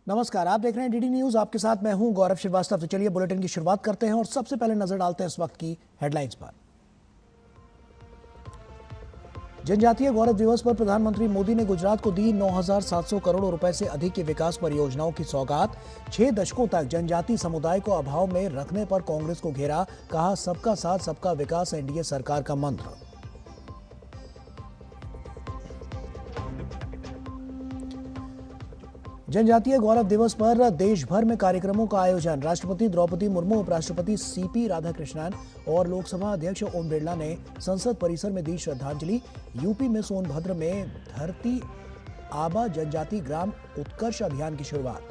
नमस्कार, आप देख रहे हैं डीडी न्यूज। आपके साथ मैं हूं गौरव श्रीवास्तव। तो चलिए बुलेटिन की शुरुआत करते हैं और सबसे पहले नजर डालते हैं इस वक्त की हेडलाइंस पर। जनजातीय गौरव दिवस पर प्रधानमंत्री मोदी ने गुजरात को दी 9,700 करोड़ रुपए से अधिक की विकास परियोजनाओं की सौगात। 6 दशकों तक जनजातीय समुदाय को अभाव में रखने पर कांग्रेस को घेरा, कहा सबका साथ सबका विकास एनडीए सरकार का मंत्र। जनजातीय गौरव दिवस पर देश भर में कार्यक्रमों का आयोजन। राष्ट्रपति द्रौपदी मुर्मू, उपराष्ट्रपति सीपी राधाकृष्णन और लोकसभा अध्यक्ष ओम बिरला ने संसद परिसर में दी श्रद्धांजलि। यूपी में सोनभद्र में धरती आबा जनजाति ग्राम उत्कर्ष अभियान की शुरुआत।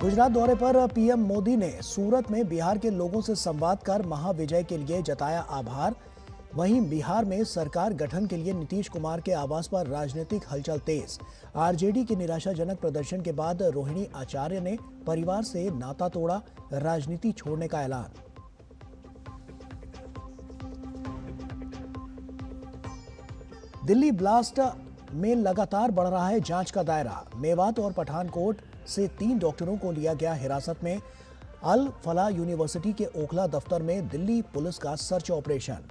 गुजरात दौरे पर पीएम मोदी ने सूरत में बिहार के लोगों से संवाद कर महाविजय के लिए जताया आभार। वहीं बिहार में सरकार गठन के लिए नीतीश कुमार के आवास पर राजनीतिक हलचल तेज। आरजेडी के निराशाजनक प्रदर्शन के बाद रोहिणी आचार्य ने परिवार से नाता तोड़ा, राजनीति छोड़ने का ऐलान। दिल्ली ब्लास्ट में लगातार बढ़ रहा है जांच का दायरा। मेवात और पठानकोट से 3 डॉक्टरों को लिया गया हिरासत में। अल फलाह यूनिवर्सिटी के ओखला दफ्तर में दिल्ली पुलिस का सर्च ऑपरेशन।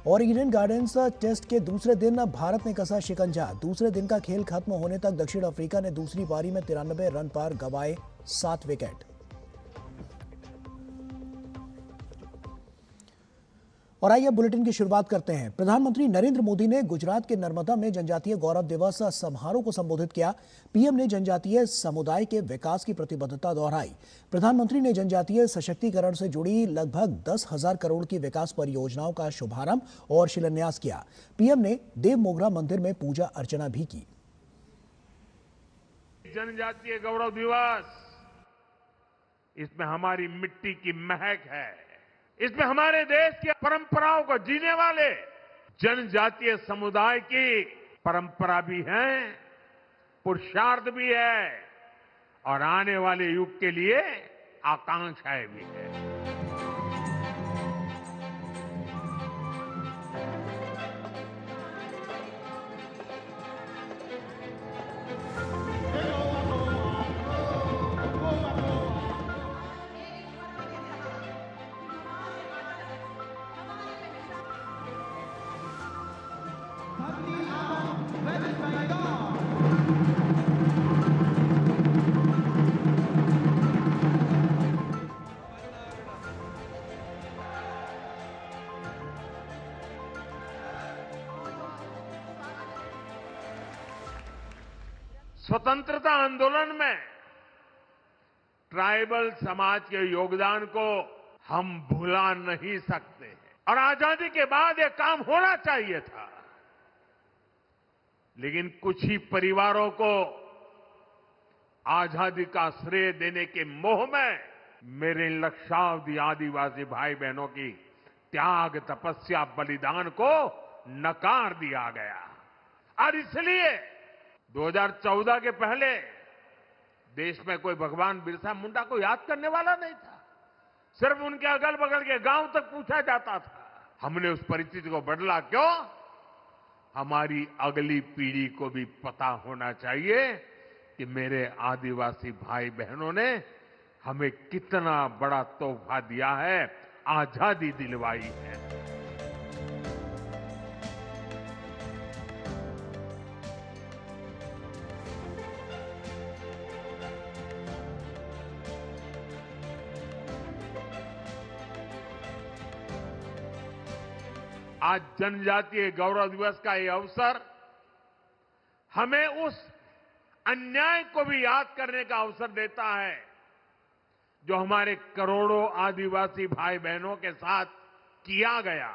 और ईडन गार्डन्स टेस्ट के दूसरे दिन भारत ने कसा शिकंजा। दूसरे दिन का खेल खत्म होने तक दक्षिण अफ्रीका ने दूसरी पारी में 93 रन पर गंवाए 7 विकेट। और आइए बुलेटिन की शुरुआत करते हैं। प्रधानमंत्री नरेंद्र मोदी ने गुजरात के नर्मदा में जनजातीय गौरव दिवस समारोह को संबोधित किया। पीएम ने जनजातीय समुदाय के विकास की प्रतिबद्धता दोहराई। प्रधानमंत्री ने जनजातीय सशक्तिकरण से जुड़ी लगभग 10,000 करोड़ की विकास परियोजनाओं का शुभारंभ और शिलान्यास किया। पीएम ने देव मोगरा मंदिर में पूजा अर्चना भी की। जनजातीय गौरव दिवस, इसमें हमारी मिट्टी की महक है, इसमें हमारे देश की परंपराओं को जीने वाले जनजातीय समुदाय की परंपरा भी है, पुरुषार्थ भी है और आने वाले युग के लिए आकांक्षाएं भी है। स्वतंत्रता आंदोलन में ट्राइबल समाज के योगदान को हम भुला नहीं सकते हैं और आजादी के बाद यह काम होना चाहिए था, लेकिन कुछ ही परिवारों को आजादी का श्रेय देने के मोह में मेरे लक्षावधि आदिवासी भाई बहनों की त्याग, तपस्या, बलिदान को नकार दिया गया। और इसलिए 2014 के पहले देश में कोई भगवान बिरसा मुंडा को याद करने वाला नहीं था। सिर्फ उनके अगल बगल के गांव तक पूछा जाता था। हमने उस परिस्थिति को बदला। क्यों? हमारी अगली पीढ़ी को भी पता होना चाहिए कि मेरे आदिवासी भाई बहनों ने हमें कितना बड़ा तोहफा दिया है, आजादी दिलवाई है। आज जनजातीय गौरव दिवस का ये अवसर हमें उस अन्याय को भी याद करने का अवसर देता है जो हमारे करोड़ों आदिवासी भाई बहनों के साथ किया गया।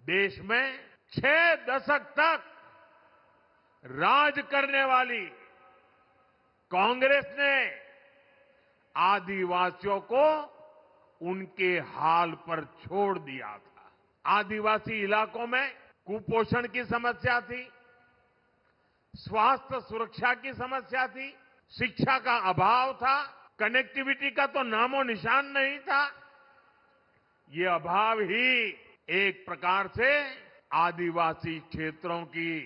देश में 6 दशक तक राज करने वाली कांग्रेस ने आदिवासियों को उनके हाल पर छोड़ दिया था। आदिवासी इलाकों में कुपोषण की समस्या थी, स्वास्थ्य सुरक्षा की समस्या थी, शिक्षा का अभाव था, कनेक्टिविटी का तो नामो निशान नहीं था। ये अभाव ही एक प्रकार से आदिवासी क्षेत्रों की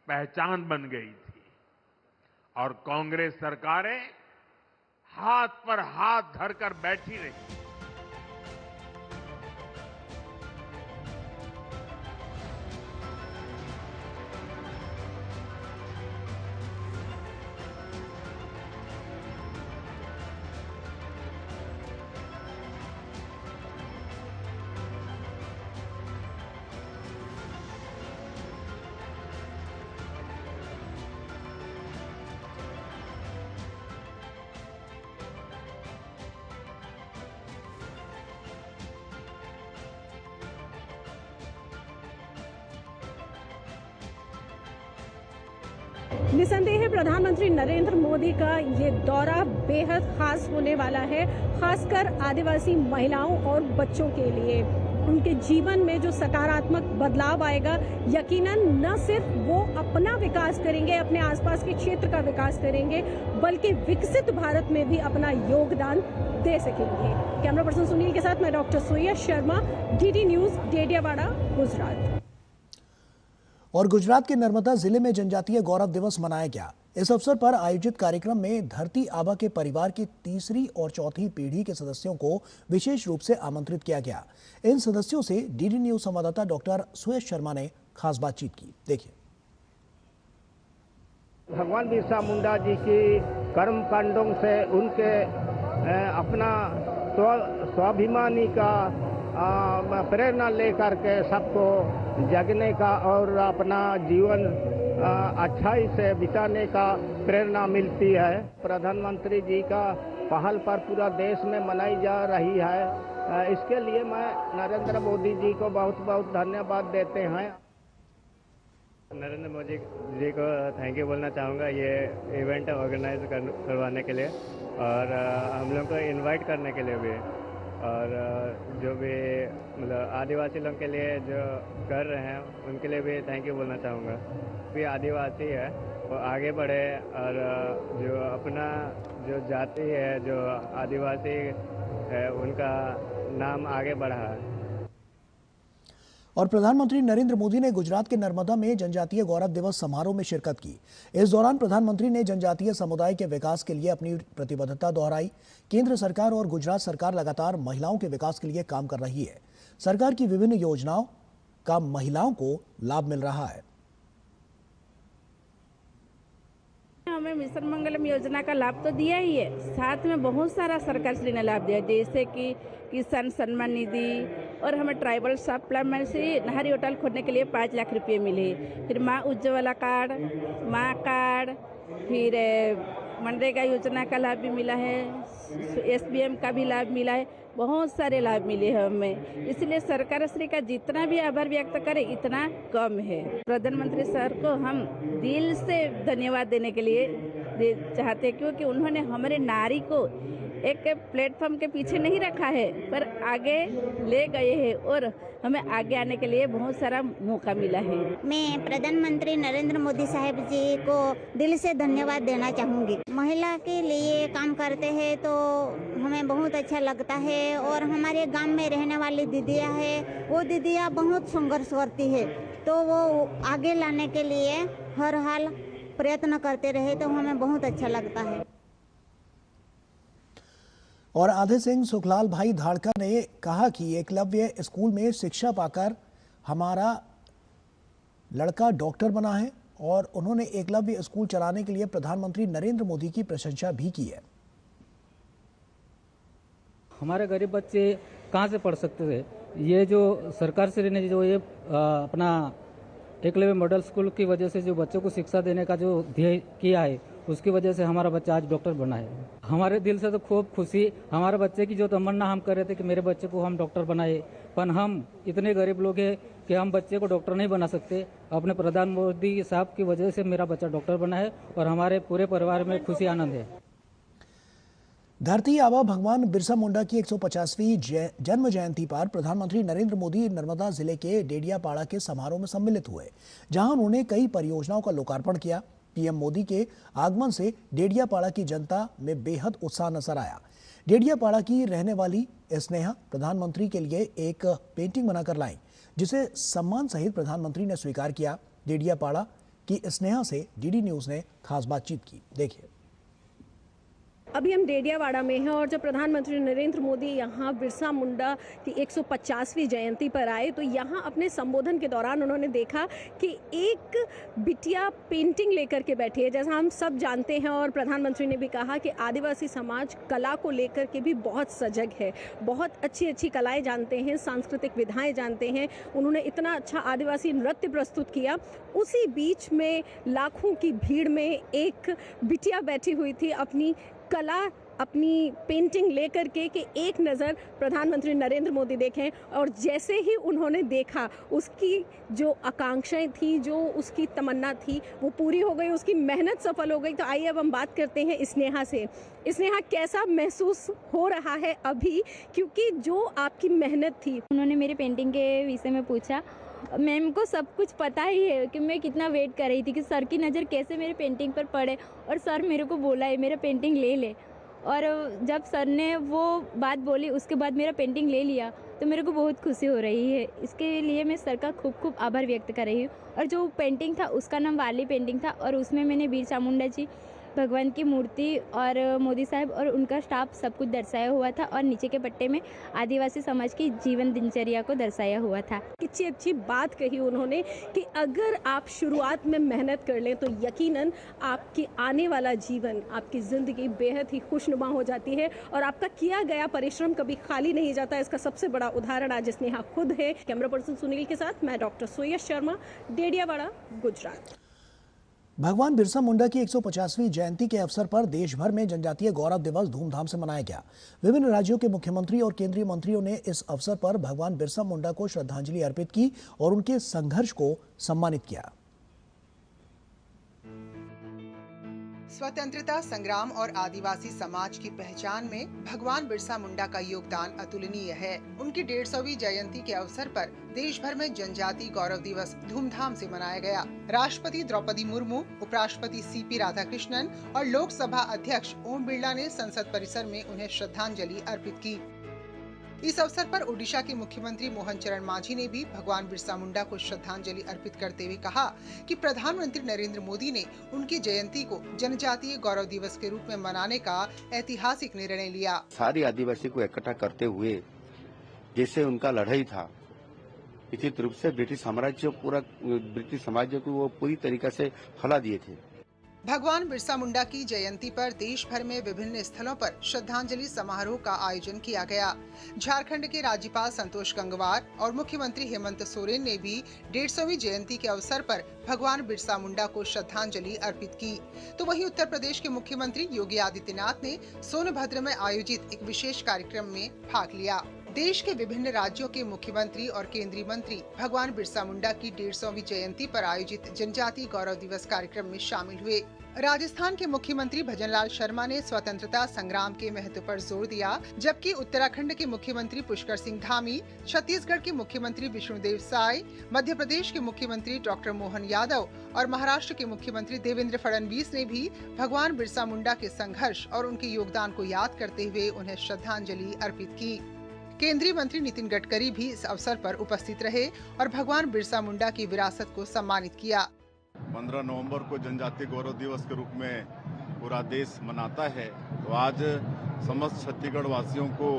पहचान बन गई थी और कांग्रेस सरकारें हाथ पर हाथ धरकर बैठी रही। निसंदेह प्रधानमंत्री नरेंद्र मोदी का ये दौरा बेहद खास होने वाला है, खासकर आदिवासी महिलाओं और बच्चों के लिए। उनके जीवन में जो सकारात्मक बदलाव आएगा, यकीनन न सिर्फ वो अपना विकास करेंगे, अपने आसपास के क्षेत्र का विकास करेंगे, बल्कि विकसित भारत में भी अपना योगदान दे सकेंगे। कैमरा पर्सन सुनील के साथ मैं डॉक्टर सोया शर्मा, डीडी न्यूज, डेडियावाड़ा, गुजरात। और गुजरात के नर्मदा जिले में जनजातीय गौरव दिवस मनाया गया। इस अवसर पर आयोजित कार्यक्रम में धरती आबा के परिवार की तीसरी और चौथी पीढ़ी के सदस्यों को विशेष रूप से आमंत्रित किया गया। इन सदस्यों से डीडी न्यूज संवाददाता डॉक्टर सुयश शर्मा ने खास बातचीत की। देखिए। भगवान बिरसा मुंडा जी की कर्म कांडों से उनके अपना स्वाभिमानी का प्रेरणा लेकर के सबको जगने का और अपना जीवन अच्छाई से बिताने का प्रेरणा मिलती है। प्रधानमंत्री जी का पहल पर पूरा देश में मनाई जा रही है। इसके लिए मैं नरेंद्र मोदी जी को बहुत बहुत धन्यवाद देते हैं। नरेंद्र मोदी जी को थैंक यू बोलना चाहूँगा ये इवेंट ऑर्गेनाइज करवाने के लिए और हम लोग को इनवाइट करने के लिए भी, और जो भी मतलब आदिवासी लोग के लिए जो कर रहे हैं उनके लिए भी थैंक यू बोलना चाहूँगा। भी आदिवासी है वो आगे बढ़े और जो अपना जो जाति है जो आदिवासी है उनका नाम आगे बढ़ा है। और प्रधानमंत्री नरेंद्र मोदी ने गुजरात के नर्मदा में जनजातीय गौरव दिवस समारोह में शिरकत की। इस दौरान प्रधानमंत्री ने जनजातीय समुदाय के विकास के लिए अपनी प्रतिबद्धता दोहराई। केंद्र सरकार और गुजरात सरकार लगातार महिलाओं के विकास के लिए काम कर रही है। सरकार की विभिन्न योजनाओं का महिलाओं को लाभ मिल रहा है। हमें मिशन मंगलम योजना का लाभ तो दिया ही है, साथ में बहुत सारा सरकार श्री ने लाभ दिया, जैसे कि किसान सम्मान निधि, और हमें ट्राइबल सप्लीमेंट से नहरी होटल खोलने के लिए 5 लाख रुपए मिले। फिर माँ उज्ज्वला कार्ड, माँ कार्ड, फिर मनरेगा योजना का लाभ भी मिला है, SBM का भी लाभ मिला है, बहुत सारे लाभ मिले हैं हमें। इसलिए सरकार श्री का जितना भी आभार व्यक्त करें इतना कम है। प्रधानमंत्री सर को हम दिल से धन्यवाद देने के लिए चाहते हैं, क्योंकि उन्होंने हमारे नारी को एक प्लेटफॉर्म के पीछे नहीं रखा है पर आगे ले गए हैं और हमें आगे आने के लिए बहुत सारा मौका मिला है। मैं प्रधानमंत्री नरेंद्र मोदी साहब जी को दिल से धन्यवाद देना चाहूँगी। महिला के लिए काम करते हैं तो हमें बहुत अच्छा लगता है, और हमारे गांव में रहने वाली दीदियाँ हैं वो दीदियाँ बहुत संघर्ष करती है, तो वो आगे लाने के लिए हर हाल प्रयत्न करते रहे तो हमें बहुत अच्छा लगता है। और आधे सिंह सुखलाल भाई धाड़का ने कहा कि एकलव्य स्कूल में शिक्षा पाकर हमारा लड़का डॉक्टर बना है, और उन्होंने एकलव्य स्कूल चलाने के लिए प्रधानमंत्री नरेंद्र मोदी की प्रशंसा भी की है। हमारे गरीब बच्चे कहाँ से पढ़ सकते थे, ये जो सरकार श्री ने जो ये अपना एकलव्य मॉडल स्कूल की वजह से जो बच्चों को शिक्षा देने का जो ध्येय किया है उसकी वजह से हमारा बच्चा आज डॉक्टर बना है। हमारे दिल से तो खूब खुशी, हमारे बच्चे की जो तमन्ना हम कर रहे थे कि मेरे बच्चे को हम डॉक्टर बनाए, पर हम इतने गरीब लोग हैं कि हम बच्चे को डॉक्टर नहीं बना सकते। अपने प्रधानमंत्री मोदी साहब की वजह से मेरा बच्चा डॉक्टर बना है और हमारे पूरे परिवार में खुशी आनंद है। धरती आबा भगवान बिरसा मुंडा की 150वीं जन्म जयंती पर प्रधानमंत्री नरेंद्र मोदी नर्मदा जिले के डेडियापाड़ा के समारोह में सम्मिलित हुए, जहां उन्होंने कई परियोजनाओं का लोकार्पण किया। पीएम मोदी के आगमन से डेडियापाड़ा की जनता में बेहद उत्साह नजर आया। डेडियापाड़ा की रहने वाली स्नेहा प्रधानमंत्री के लिए एक पेंटिंग बनाकर लाई, जिसे सम्मान सहित प्रधानमंत्री ने स्वीकार किया। डेडियापाड़ा की स्नेहा से डीडी न्यूज ने खास बातचीत की। देखिए। अभी हम डेडियापाड़ा में हैं और जब प्रधानमंत्री नरेंद्र मोदी यहाँ बिरसा मुंडा की 150वीं जयंती पर आए तो यहाँ अपने संबोधन के दौरान उन्होंने देखा कि एक बिटिया पेंटिंग लेकर के बैठी है। जैसा हम सब जानते हैं और प्रधानमंत्री ने भी कहा कि आदिवासी समाज कला को लेकर के भी बहुत सजग है, बहुत अच्छी अच्छी कलाएं जानते हैं, सांस्कृतिक विधाएं जानते हैं। उन्होंने इतना अच्छा आदिवासी नृत्य प्रस्तुत किया। उसी बीच में लाखों की भीड़ में एक बिटिया बैठी हुई थी अपनी कला, अपनी पेंटिंग लेकर के कि एक नज़र प्रधानमंत्री नरेंद्र मोदी देखें। और जैसे ही उन्होंने देखा, उसकी जो आकांक्षाएं थी, जो उसकी तमन्ना थी, वो पूरी हो गई, उसकी मेहनत सफल हो गई। तो आइए अब हम बात करते हैं स्नेहा से। स्नेहा, कैसा महसूस हो रहा है अभी, क्योंकि जो आपकी मेहनत थी? उन्होंने मेरे पेंटिंग के विषय में पूछा। मैम को सब कुछ पता ही है कि मैं कितना वेट कर रही थी कि सर की नज़र कैसे मेरे पेंटिंग पर पड़े, और सर मेरे को बोला है मेरा पेंटिंग ले ले। और जब सर ने वो बात बोली उसके बाद मेरा पेंटिंग ले लिया तो मेरे को बहुत खुशी हो रही है। इसके लिए मैं सर का खूब खूब आभार व्यक्त कर रही हूँ। और जो पेंटिंग था उसका नाम वाली पेंटिंग था और उसमें मैंने बिरसा मुंडा जी, भगवान की मूर्ति और मोदी साहब और उनका स्टाफ सब कुछ दर्शाया हुआ था, और नीचे के पट्टे में आदिवासी समाज की जीवन दिनचर्या को दर्शाया हुआ था। कितनी अच्छी बात कही उन्होंने कि अगर आप शुरुआत में मेहनत कर लें तो यकीनन आपकी आने वाला जीवन, आपकी ज़िंदगी बेहद ही खुशनुमा हो जाती है और आपका किया गया परिश्रम कभी खाली नहीं जाता। इसका सबसे बड़ा उदाहरण आज स्नेहा खुद है। कैमरा पर्सन सुनील के साथ मैं डॉक्टर सुयश शर्मा, डेडियापाड़ा, गुजरात। भगवान बिरसा मुंडा की 150वीं जयंती के अवसर पर देश भर में जनजातीय गौरव दिवस धूमधाम से मनाया गया। विभिन्न राज्यों के मुख्यमंत्री और केंद्रीय मंत्रियों ने इस अवसर पर भगवान बिरसा मुंडा को श्रद्धांजलि अर्पित की और उनके संघर्ष को सम्मानित किया। स्वतंत्रता संग्राम और आदिवासी समाज की पहचान में भगवान बिरसा मुंडा का योगदान अतुलनीय है। उनकी 150वीं जयंती के अवसर पर देश भर में जनजातीय गौरव दिवस धूमधाम से मनाया गया। राष्ट्रपति द्रौपदी मुर्मू, उपराष्ट्रपति सीपी राधाकृष्णन और लोकसभा अध्यक्ष ओम बिरला ने संसद परिसर में उन्हें श्रद्धांजलि अर्पित की। इस अवसर पर ओडिशा के मुख्यमंत्री मोहन चरण मांझी ने भी भगवान बिरसा मुंडा को श्रद्धांजलि अर्पित करते हुए कहा कि प्रधानमंत्री नरेंद्र मोदी ने उनकी जयंती को जनजातीय गौरव दिवस के रूप में मनाने का ऐतिहासिक निर्णय लिया। सारी आदिवासी को इकट्ठा करते हुए जैसे उनका लड़ाई था, निश्चित रूप से ब्रिटिश साम्राज्य को वो पूरी तरीके से हला दिए थे। भगवान बिरसा मुंडा की जयंती पर देश भर में विभिन्न स्थलों पर श्रद्धांजलि समारोह का आयोजन किया गया। झारखंड के राज्यपाल संतोष गंगवार और मुख्यमंत्री हेमंत सोरेन ने भी 150वीं जयंती के अवसर पर भगवान बिरसा मुंडा को श्रद्धांजलि अर्पित की। तो वहीं उत्तर प्रदेश के मुख्यमंत्री योगी आदित्यनाथ ने सोनभद्र में आयोजित एक विशेष कार्यक्रम में भाग लिया। देश के विभिन्न राज्यों के मुख्यमंत्री और केंद्रीय मंत्री भगवान बिरसा मुंडा की 150वीं जयंती पर आयोजित जनजातीय गौरव दिवस कार्यक्रम में शामिल हुए। राजस्थान के मुख्यमंत्री भजनलाल शर्मा ने स्वतंत्रता संग्राम के महत्व पर जोर दिया, जबकि उत्तराखंड के मुख्यमंत्री पुष्कर सिंह धामी, छत्तीसगढ़ के मुख्यमंत्री विष्णुदेव साय, मध्य प्रदेश के मुख्यमंत्री डॉक्टर मोहन यादव और महाराष्ट्र के मुख्यमंत्री देवेंद्र फडणवीस ने भी भगवान बिरसा मुंडा के संघर्ष और उनके योगदान को याद करते हुए उन्हें श्रद्धांजलि अर्पित की। केंद्रीय मंत्री नितिन गडकरी भी इस अवसर पर उपस्थित रहे और भगवान बिरसा मुंडा की विरासत को सम्मानित किया। 15 नवंबर को जनजातीय गौरव दिवस के रूप में पूरा देश मनाता है, तो आज समस्त छत्तीसगढ़ वासियों को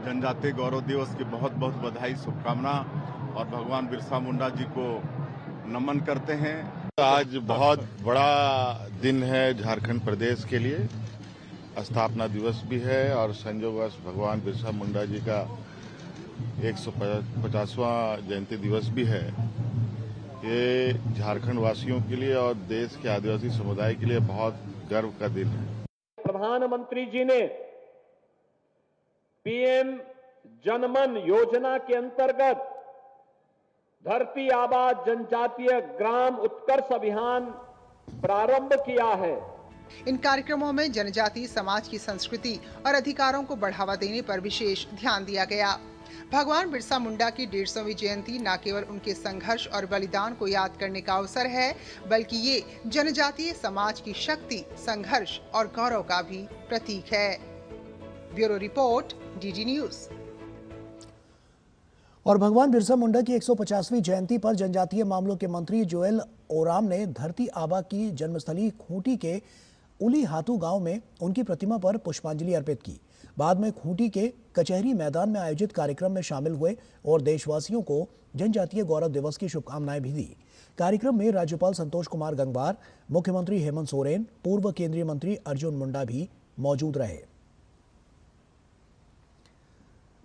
जनजातीय गौरव दिवस की बहुत बहुत बधाई, शुभकामना और भगवान बिरसा मुंडा जी को नमन करते हैं। आज बहुत बड़ा दिन है झारखंड प्रदेश के लिए, स्थापना दिवस भी है और संयोगवश भगवान बिरसा मुंडा जी का 150वां जयंती दिवस भी है। ये झारखंड वासियों के लिए और देश के आदिवासी समुदाय के लिए बहुत गर्व का दिन है। प्रधानमंत्री जी ने पीएम जनमन योजना के अंतर्गत धरती आबा जनजातीय ग्राम उत्कर्ष अभियान प्रारंभ किया है। इन कार्यक्रमों में जनजातीय समाज की संस्कृति और अधिकारों को बढ़ावा देने पर विशेष ध्यान दिया गया। भगवान बिरसा मुंडा की 150वीं जयंती न केवल उनके संघर्ष और बलिदान को याद करने का अवसर है, बल्कि ये जनजातीय समाज की शक्ति, संघर्ष और गौरव का भी प्रतीक है। Bureau report, DD news. और भगवान बिरसा मुंडा की 150वीं जयंती पर जनजातीय मामलों के मंत्री जोएल ओराम ने धरती आबा की जन्मस्थली खूंटी के उली हाथू गांव में उनकी प्रतिमा पर पुष्पांजलि अर्पित की। बाद में खूंटी के कचहरी मैदान में आयोजित कार्यक्रम में शामिल हुए और देशवासियों को जनजातीय गौरव दिवस की शुभकामनाएं भी दी। कार्यक्रम में राज्यपाल संतोष कुमार गंगवार, मुख्यमंत्री हेमंत सोरेन, पूर्व केंद्रीय मंत्री अर्जुन मुंडा भी मौजूद रहे।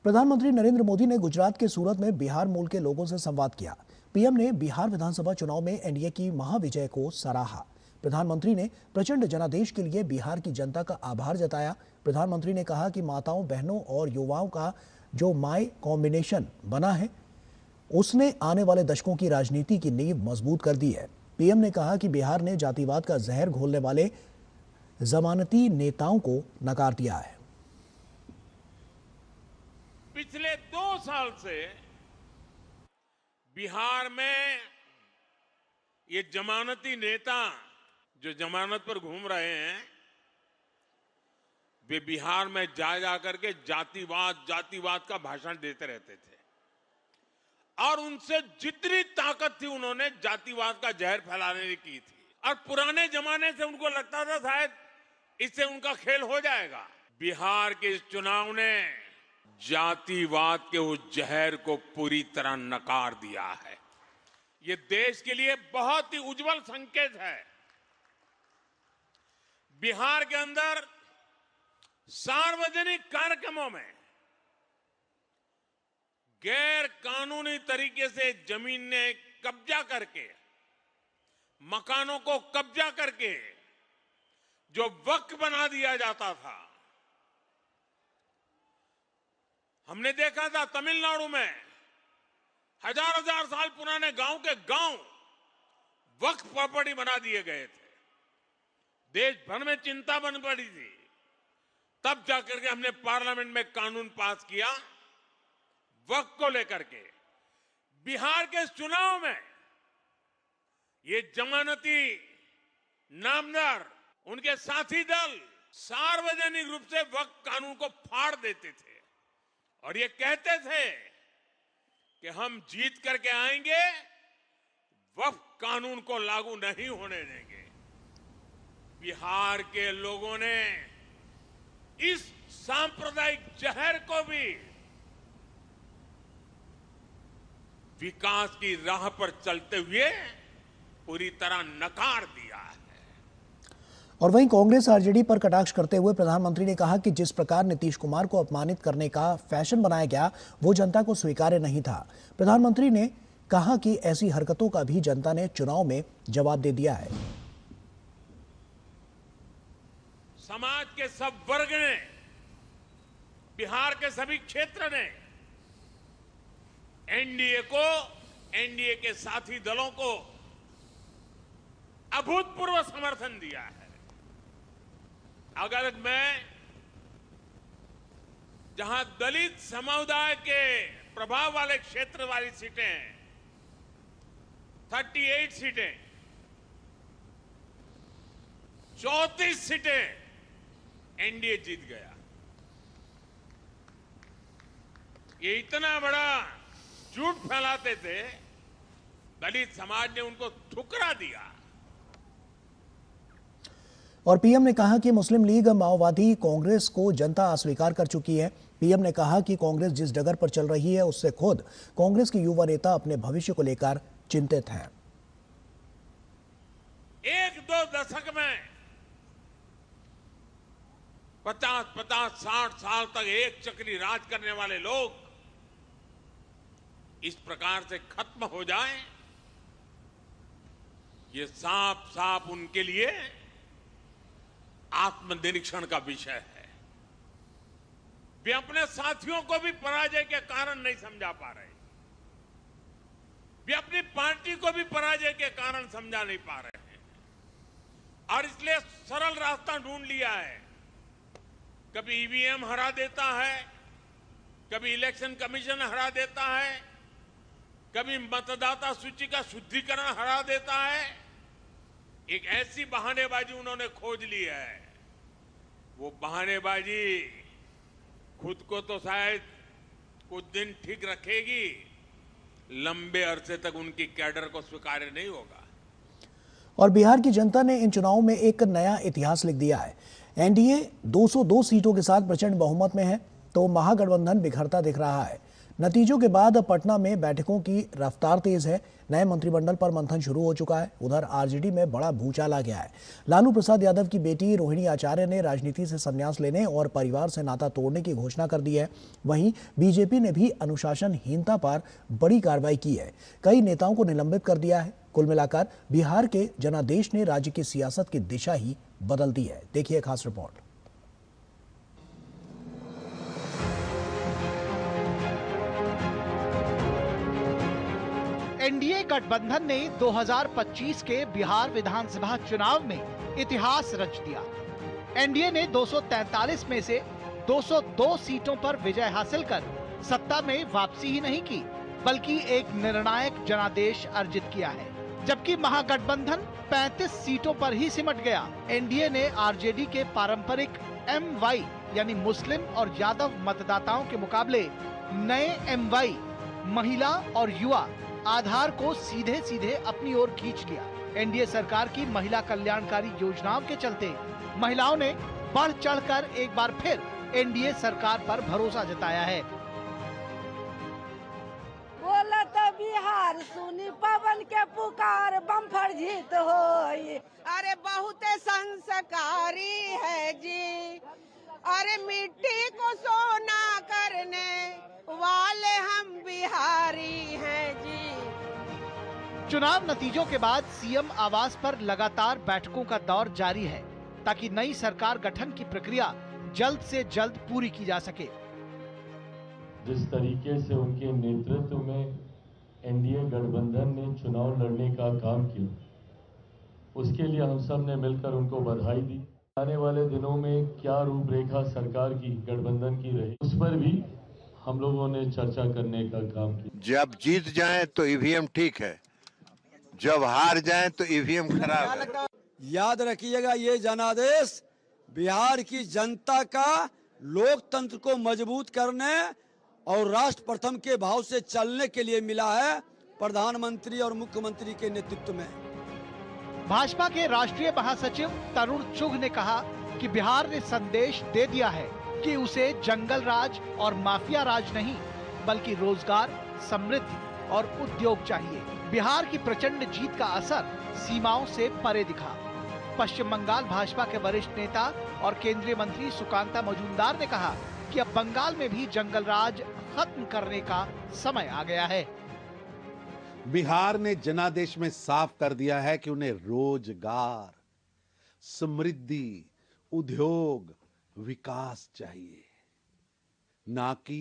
प्रधानमंत्री नरेंद्र मोदी ने गुजरात के सूरत में बिहार मूल के लोगों से संवाद किया। पीएम ने बिहार विधानसभा चुनाव में एनडीए की महाविजय को सराहा। प्रधानमंत्री ने प्रचंड जनादेश के लिए बिहार की जनता का आभार जताया। प्रधानमंत्री ने कहा कि माताओं, बहनों और युवाओं का जो माई कॉम्बिनेशन बना है, उसने आने वाले दशकों की राजनीति की नींव मजबूत कर दी है। पीएम ने कहा कि बिहार ने जातिवाद का जहर घोलने वाले जमानती नेताओं को नकार दिया है। पिछले 2 साल से बिहार में ये जमानती नेता जो जमानत पर घूम रहे हैं, वे बिहार में जा करके जातिवाद का भाषण देते रहते थे और उनसे जितनी ताकत थी उन्होंने जातिवाद का जहर फैलाने की थी। और पुराने जमाने से उनको लगता था शायद इससे उनका खेल हो जाएगा। बिहार के इस चुनाव ने जातिवाद के उस जहर को पूरी तरह नकार दिया है। ये देश के लिए बहुत ही उज्जवल संकेत है। बिहार के अंदर सार्वजनिक कार्यक्रमों में गैर कानूनी तरीके से जमीन ने कब्जा करके, मकानों को कब्जा करके जो वक्फ बना दिया जाता था, हमने देखा था तमिलनाडु में हजार साल पुराने गांव के गांव वक्फ प्रॉपर्टी बना दिए गए थे। देश भर में चिंता बन पड़ी थी। तब जाकर के हमने पार्लियामेंट में कानून पास किया वक्फ को लेकर के। बिहार के चुनाव में ये जमानती नामदार, उनके साथी दल सार्वजनिक रूप से वक्फ कानून को फाड़ देते थे और ये कहते थे कि हम जीत करके आएंगे, वक्फ कानून को लागू नहीं होने देंगे। बिहार के लोगों ने इस सांप्रदायिक जहर को भी विकास की राह पर चलते हुए पूरी तरह नकार दिया है। और वहीं कांग्रेस आरजेडी पर कटाक्ष करते हुए प्रधानमंत्री ने कहा कि जिस प्रकार नीतीश कुमार को अपमानित करने का फैशन बनाया गया, वो जनता को स्वीकार्य नहीं था। प्रधानमंत्री ने कहा कि ऐसी हरकतों का भी जनता ने चुनाव में जवाब दे दिया है। समाज के सब वर्ग ने, बिहार के सभी क्षेत्र ने एनडीए को, एनडीए के साथी दलों को अभूतपूर्व समर्थन दिया है। अगर मैं जहां दलित समुदाय के प्रभाव वाले क्षेत्र वाली सीटें 38 सीटें, 34 सीटें एनडीए जीत गया। ये इतना बड़ा झूठ फैलाते थे, दलित समाज ने उनको ठुकरा दिया। और पीएम ने कहा कि मुस्लिम लीग माओवादी कांग्रेस को जनता अस्वीकार कर चुकी है। पीएम ने कहा कि कांग्रेस जिस डगर पर चल रही है उससे खुद कांग्रेस के युवा नेता अपने भविष्य को लेकर चिंतित हैं। 1-2 दशक में 50, 60 साल तक एक चक्री राज करने वाले लोग इस प्रकार से खत्म हो जाएं, ये साफ उनके लिए आत्मनिरीक्षण का विषय है। वे अपने साथियों को भी पराजय के कारण नहीं समझा पा रहे, वे अपनी पार्टी को भी पराजय के कारण समझा नहीं पा रहे हैं और इसलिए सरल रास्ता ढूंढ लिया है। कभी ईवीएम हरा देता है, कभी इलेक्शन कमीशन हरा देता है, कभी मतदाता सूची का शुद्धिकरण हरा देता है। एक ऐसी बहानेबाजी उन्होंने खोज ली है। वो बहानेबाजी खुद को तो शायद कुछ दिन ठीक रखेगी, लंबे अरसे तक उनकी कैडर को स्वीकार्य नहीं होगा। और बिहार की जनता ने इन चुनावों में एक नया इतिहास लिख दिया है। एनडीए 202 सीटों के साथ प्रचंड बहुमत में है, तो महागठबंधन बिखरता दिख रहा है। नतीजों के बाद पटना में बैठकों की रफ्तार तेज है। नए मंत्रिमंडल पर मंथन शुरू हो चुका है। उधर आरजेडी में बड़ा भूचाल आ गया है। लालू प्रसाद यादव की बेटी रोहिणी आचार्य ने राजनीति से संन्यास लेने और परिवार से नाता तोड़ने की घोषणा कर दी है। वहीं बीजेपी ने भी अनुशासनहीनता पर बड़ी कार्रवाई की है। कई नेताओं को निलंबित कर दिया है। कुल मिलाकर बिहार के जनादेश ने राज्य की सियासत की दिशा ही बदल दी है। देखिए खास रिपोर्ट। एनडीए गठबंधन ने 2025 के बिहार विधानसभा चुनाव में इतिहास रच दिया। एनडीए ने 243 में से 202 सीटों पर विजय हासिल कर सत्ता में वापसी ही नहीं की, बल्कि एक निर्णायक जनादेश अर्जित किया है। जबकि महागठबंधन 35 सीटों पर ही सिमट गया। एनडीए ने आरजेडी के पारंपरिक एमवाई यानी मुस्लिम और यादव मतदाताओं के मुकाबले नए एमवाई महिला और युवा आधार को सीधे सीधे अपनी ओर खींच लिया। एनडीए सरकार की महिला कल्याणकारी योजनाओं के चलते महिलाओं ने बढ़ चढ़कर एक बार फिर एनडीए सरकार पर भरोसा जताया है। बोला तो बिहार सुनी पवन के पुकार बम्फर जीत होई। अरे बहुत संस्कारी है जी, अरे मिट्टी को सोना करने वाले हम बिहारी हैं जी। चुनाव नतीजों के बाद सीएम आवास पर लगातार बैठकों का दौर जारी है, ताकि नई सरकार गठन की प्रक्रिया जल्द से जल्द पूरी की जा सके। जिस तरीके से उनके नेतृत्व में एनडीए गठबंधन ने चुनाव लड़ने का काम किया, उसके लिए हम सब ने मिलकर उनको बधाई दी। आने वाले दिनों में क्या रूपरेखा सरकार की गठबंधन की रही, उस पर भी हम लोगों ने चर्चा करने का काम किया। जब जीत जाए तो ईवीएम ठीक है, जब हार जाए तो ईवीएम खराब है। याद रखिएगा, ये जनादेश बिहार की जनता का लोकतंत्र को मजबूत करने और राष्ट्र प्रथम के भाव से चलने के लिए मिला है, प्रधानमंत्री और मुख्यमंत्री के नेतृत्व में। भाजपा के राष्ट्रीय महासचिव तरुण चुघ ने कहा कि बिहार ने संदेश दे दिया है कि उसे जंगल राज और माफिया राज नहीं, बल्कि रोजगार, समृद्धि और उद्योग चाहिए। बिहार की प्रचंड जीत का असर सीमाओं से परे दिखा। पश्चिम बंगाल भाजपा के वरिष्ठ नेता और केंद्रीय मंत्री सुकांता मजूमदार ने कहा कि अब बंगाल में भी जंगल राज खत्म करने का समय आ गया है। बिहार ने जनादेश में साफ कर दिया है कि उन्हें रोजगार, समृद्धि, उद्योग, विकास चाहिए, ना कि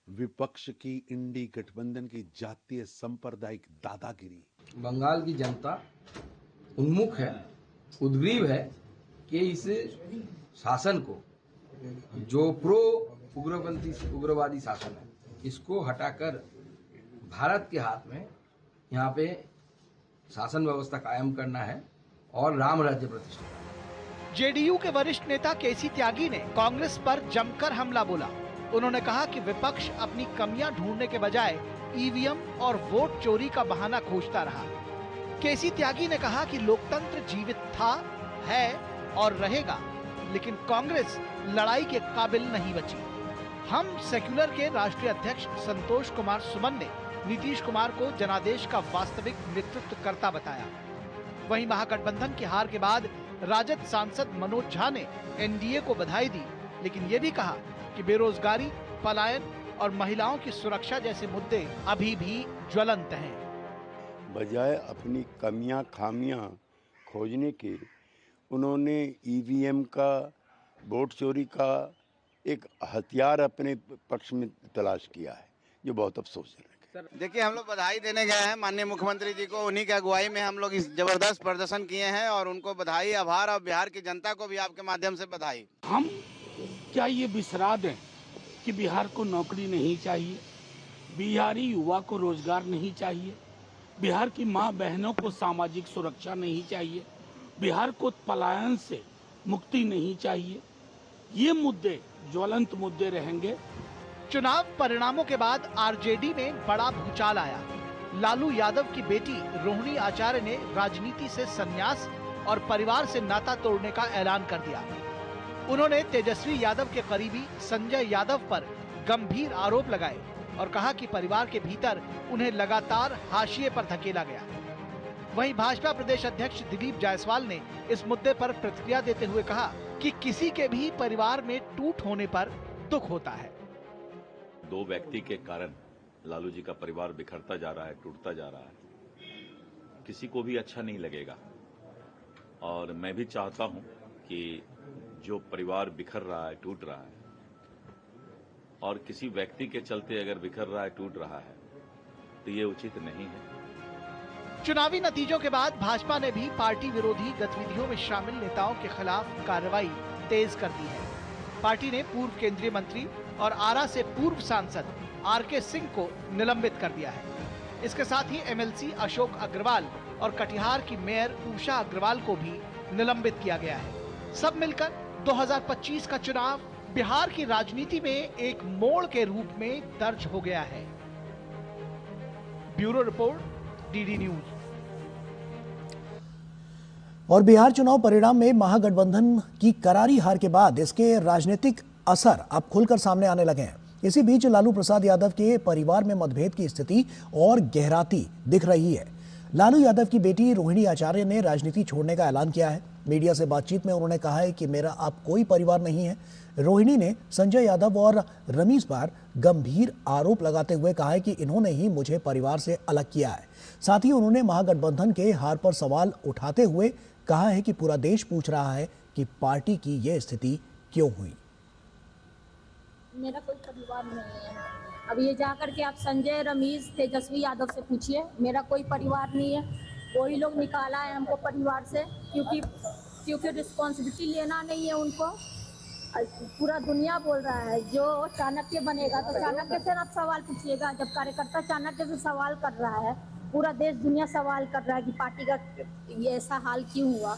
विपक्ष की इंडी गठबंधन की जातीय सांप्रदायिक दादागिरी। बंगाल की जनता उन्मुख है, उद्ग्रीव है कि इस शासन को, जो प्रो उग्रवादी शासन है, इसको हटाकर भारत के हाथ में यहाँ पे शासन व्यवस्था कायम करना है और राम राज्य प्रतिष्ठा। जेडीयू के वरिष्ठ नेता केसी त्यागी ने कांग्रेस पर जमकर हमला बोला। उन्होंने कहा कि विपक्ष अपनी कमियां ढूंढने के बजाय ईवीएम और वोट चोरी का बहाना खोजता रहा। केसी त्यागी ने कहा कि लोकतंत्र जीवित था, है और रहेगा, लेकिन कांग्रेस लड़ाई के काबिल नहीं बची। हम सेक्युलर के राष्ट्रीय अध्यक्ष संतोष कुमार सुमन ने नीतीश कुमार को जनादेश का वास्तविक नेतृत्व करता बताया। वहीं महागठबंधन की हार के बाद राजद सांसद मनोज झा ने एनडीए को बधाई दी, लेकिन ये भी कहा कि बेरोजगारी, पलायन और महिलाओं की सुरक्षा जैसे मुद्दे अभी भी ज्वलंत हैं। बजाय अपनी कमियां खामियां खोजने के उन्होंने ईवीएम का, वोट चोरी का एक हथियार अपने पक्ष में तलाश किया है, जो बहुत अफसोसजनक है। देखिए, हम लोग बधाई देने गए हैं माननीय मुख्यमंत्री जी को। उन्हीं की अगुवाई में हम लोग इस जबरदस्त प्रदर्शन किए हैं और उनको बधाई, आभार, और बिहार की जनता को भी आपके माध्यम से बधाई। हम क्या ये बिसरा दें कि बिहार को नौकरी नहीं चाहिए, बिहारी युवा को रोजगार नहीं चाहिए, बिहार की माँ बहनों को सामाजिक सुरक्षा नहीं चाहिए, बिहार को पलायन से मुक्ति नहीं चाहिए? ये मुद्दे ज्वलंत मुद्दे रहेंगे। चुनाव परिणामों के बाद आरजेडी में बड़ा भूचाल आया। लालू यादव की बेटी रोहिणी आचार्य ने राजनीति से संन्यास और परिवार से नाता तोड़ने का ऐलान कर दिया। उन्होंने तेजस्वी यादव के करीबी संजय यादव पर गंभीर आरोप लगाए और कहा कि परिवार के भीतर उन्हें लगातार हाशिए पर धकेला गया। वहीं भाजपा प्रदेश अध्यक्ष दिलीप जायसवाल ने इस मुद्दे पर प्रतिक्रिया देते हुए कहा कि किसी के भी परिवार में टूट होने पर दुख होता है। दो व्यक्ति के कारण लालू जी का परिवार बिखरता जा रहा है, टूटता जा रहा है, किसी को भी अच्छा नहीं लगेगा। और मैं भी चाहता हूं कि जो परिवार बिखर रहा है, टूट रहा है, और किसी व्यक्ति के चलते अगर बिखर रहा है, टूट रहा है, तो ये उचित नहीं है। चुनावी नतीजों के बाद भाजपा ने भी पार्टी विरोधी गतिविधियों में शामिल नेताओं के खिलाफ कार्रवाई तेज कर दी है। पार्टी ने पूर्व केंद्रीय मंत्री और आरा से पूर्व सांसद आरके सिंह को निलंबित कर दिया है। इसके साथ ही एमएलसी अशोक अग्रवाल और कटिहार की मेयर उषा अग्रवाल को भी निलंबित किया गया है। सब मिलकर 2025 का चुनाव बिहार की राजनीति में एक मोड़ के रूप में दर्ज हो गया है। Bureau report, DD news. और बिहार चुनाव परिणाम में महागठबंधन की करारी हार के बाद इसके राजनीतिक असर अब खुलकर सामने आने लगे हैं। इसी बीच लालू प्रसाद यादव के परिवार में मतभेद की स्थिति और गहराती दिख रही है। लालू यादव की बेटी रोहिणी आचार्य ने राजनीति छोड़ने का ऐलान किया है। मीडिया से बातचीत में उन्होंने कहा है कि मेरा अब कोई परिवार नहीं है। रोहिणी ने संजय यादव और रमीश पर गंभीर आरोप लगाते हुए कहा है कि इन्होंने ही मुझे परिवार से अलग किया है। साथ ही उन्होंने महागठबंधन के हार पर सवाल उठाते हुए कहा है कि पूरा देश पूछ रहा है कि पार्टी की यह स्थिति क्यों हुई। मेरा कोई परिवार नहीं है। अब ये जाकर के आप संजय, रमीश, तेजस्वी यादव से पूछिए, मेरा कोई परिवार नहीं है। वही लोग निकाला है हमको परिवार से, क्योंकि रिस्पॉन्सिबिलिटी लेना नहीं है उनको। पूरा दुनिया बोल रहा है जो चाणक्य बनेगा तो चाणक्य से आप सवाल पूछिएगा। जब कार्यकर्ता चाणक्य से सवाल कर रहा है, पूरा देश दुनिया सवाल कर रहा है कि पार्टी का ये ऐसा हाल क्यों हुआ।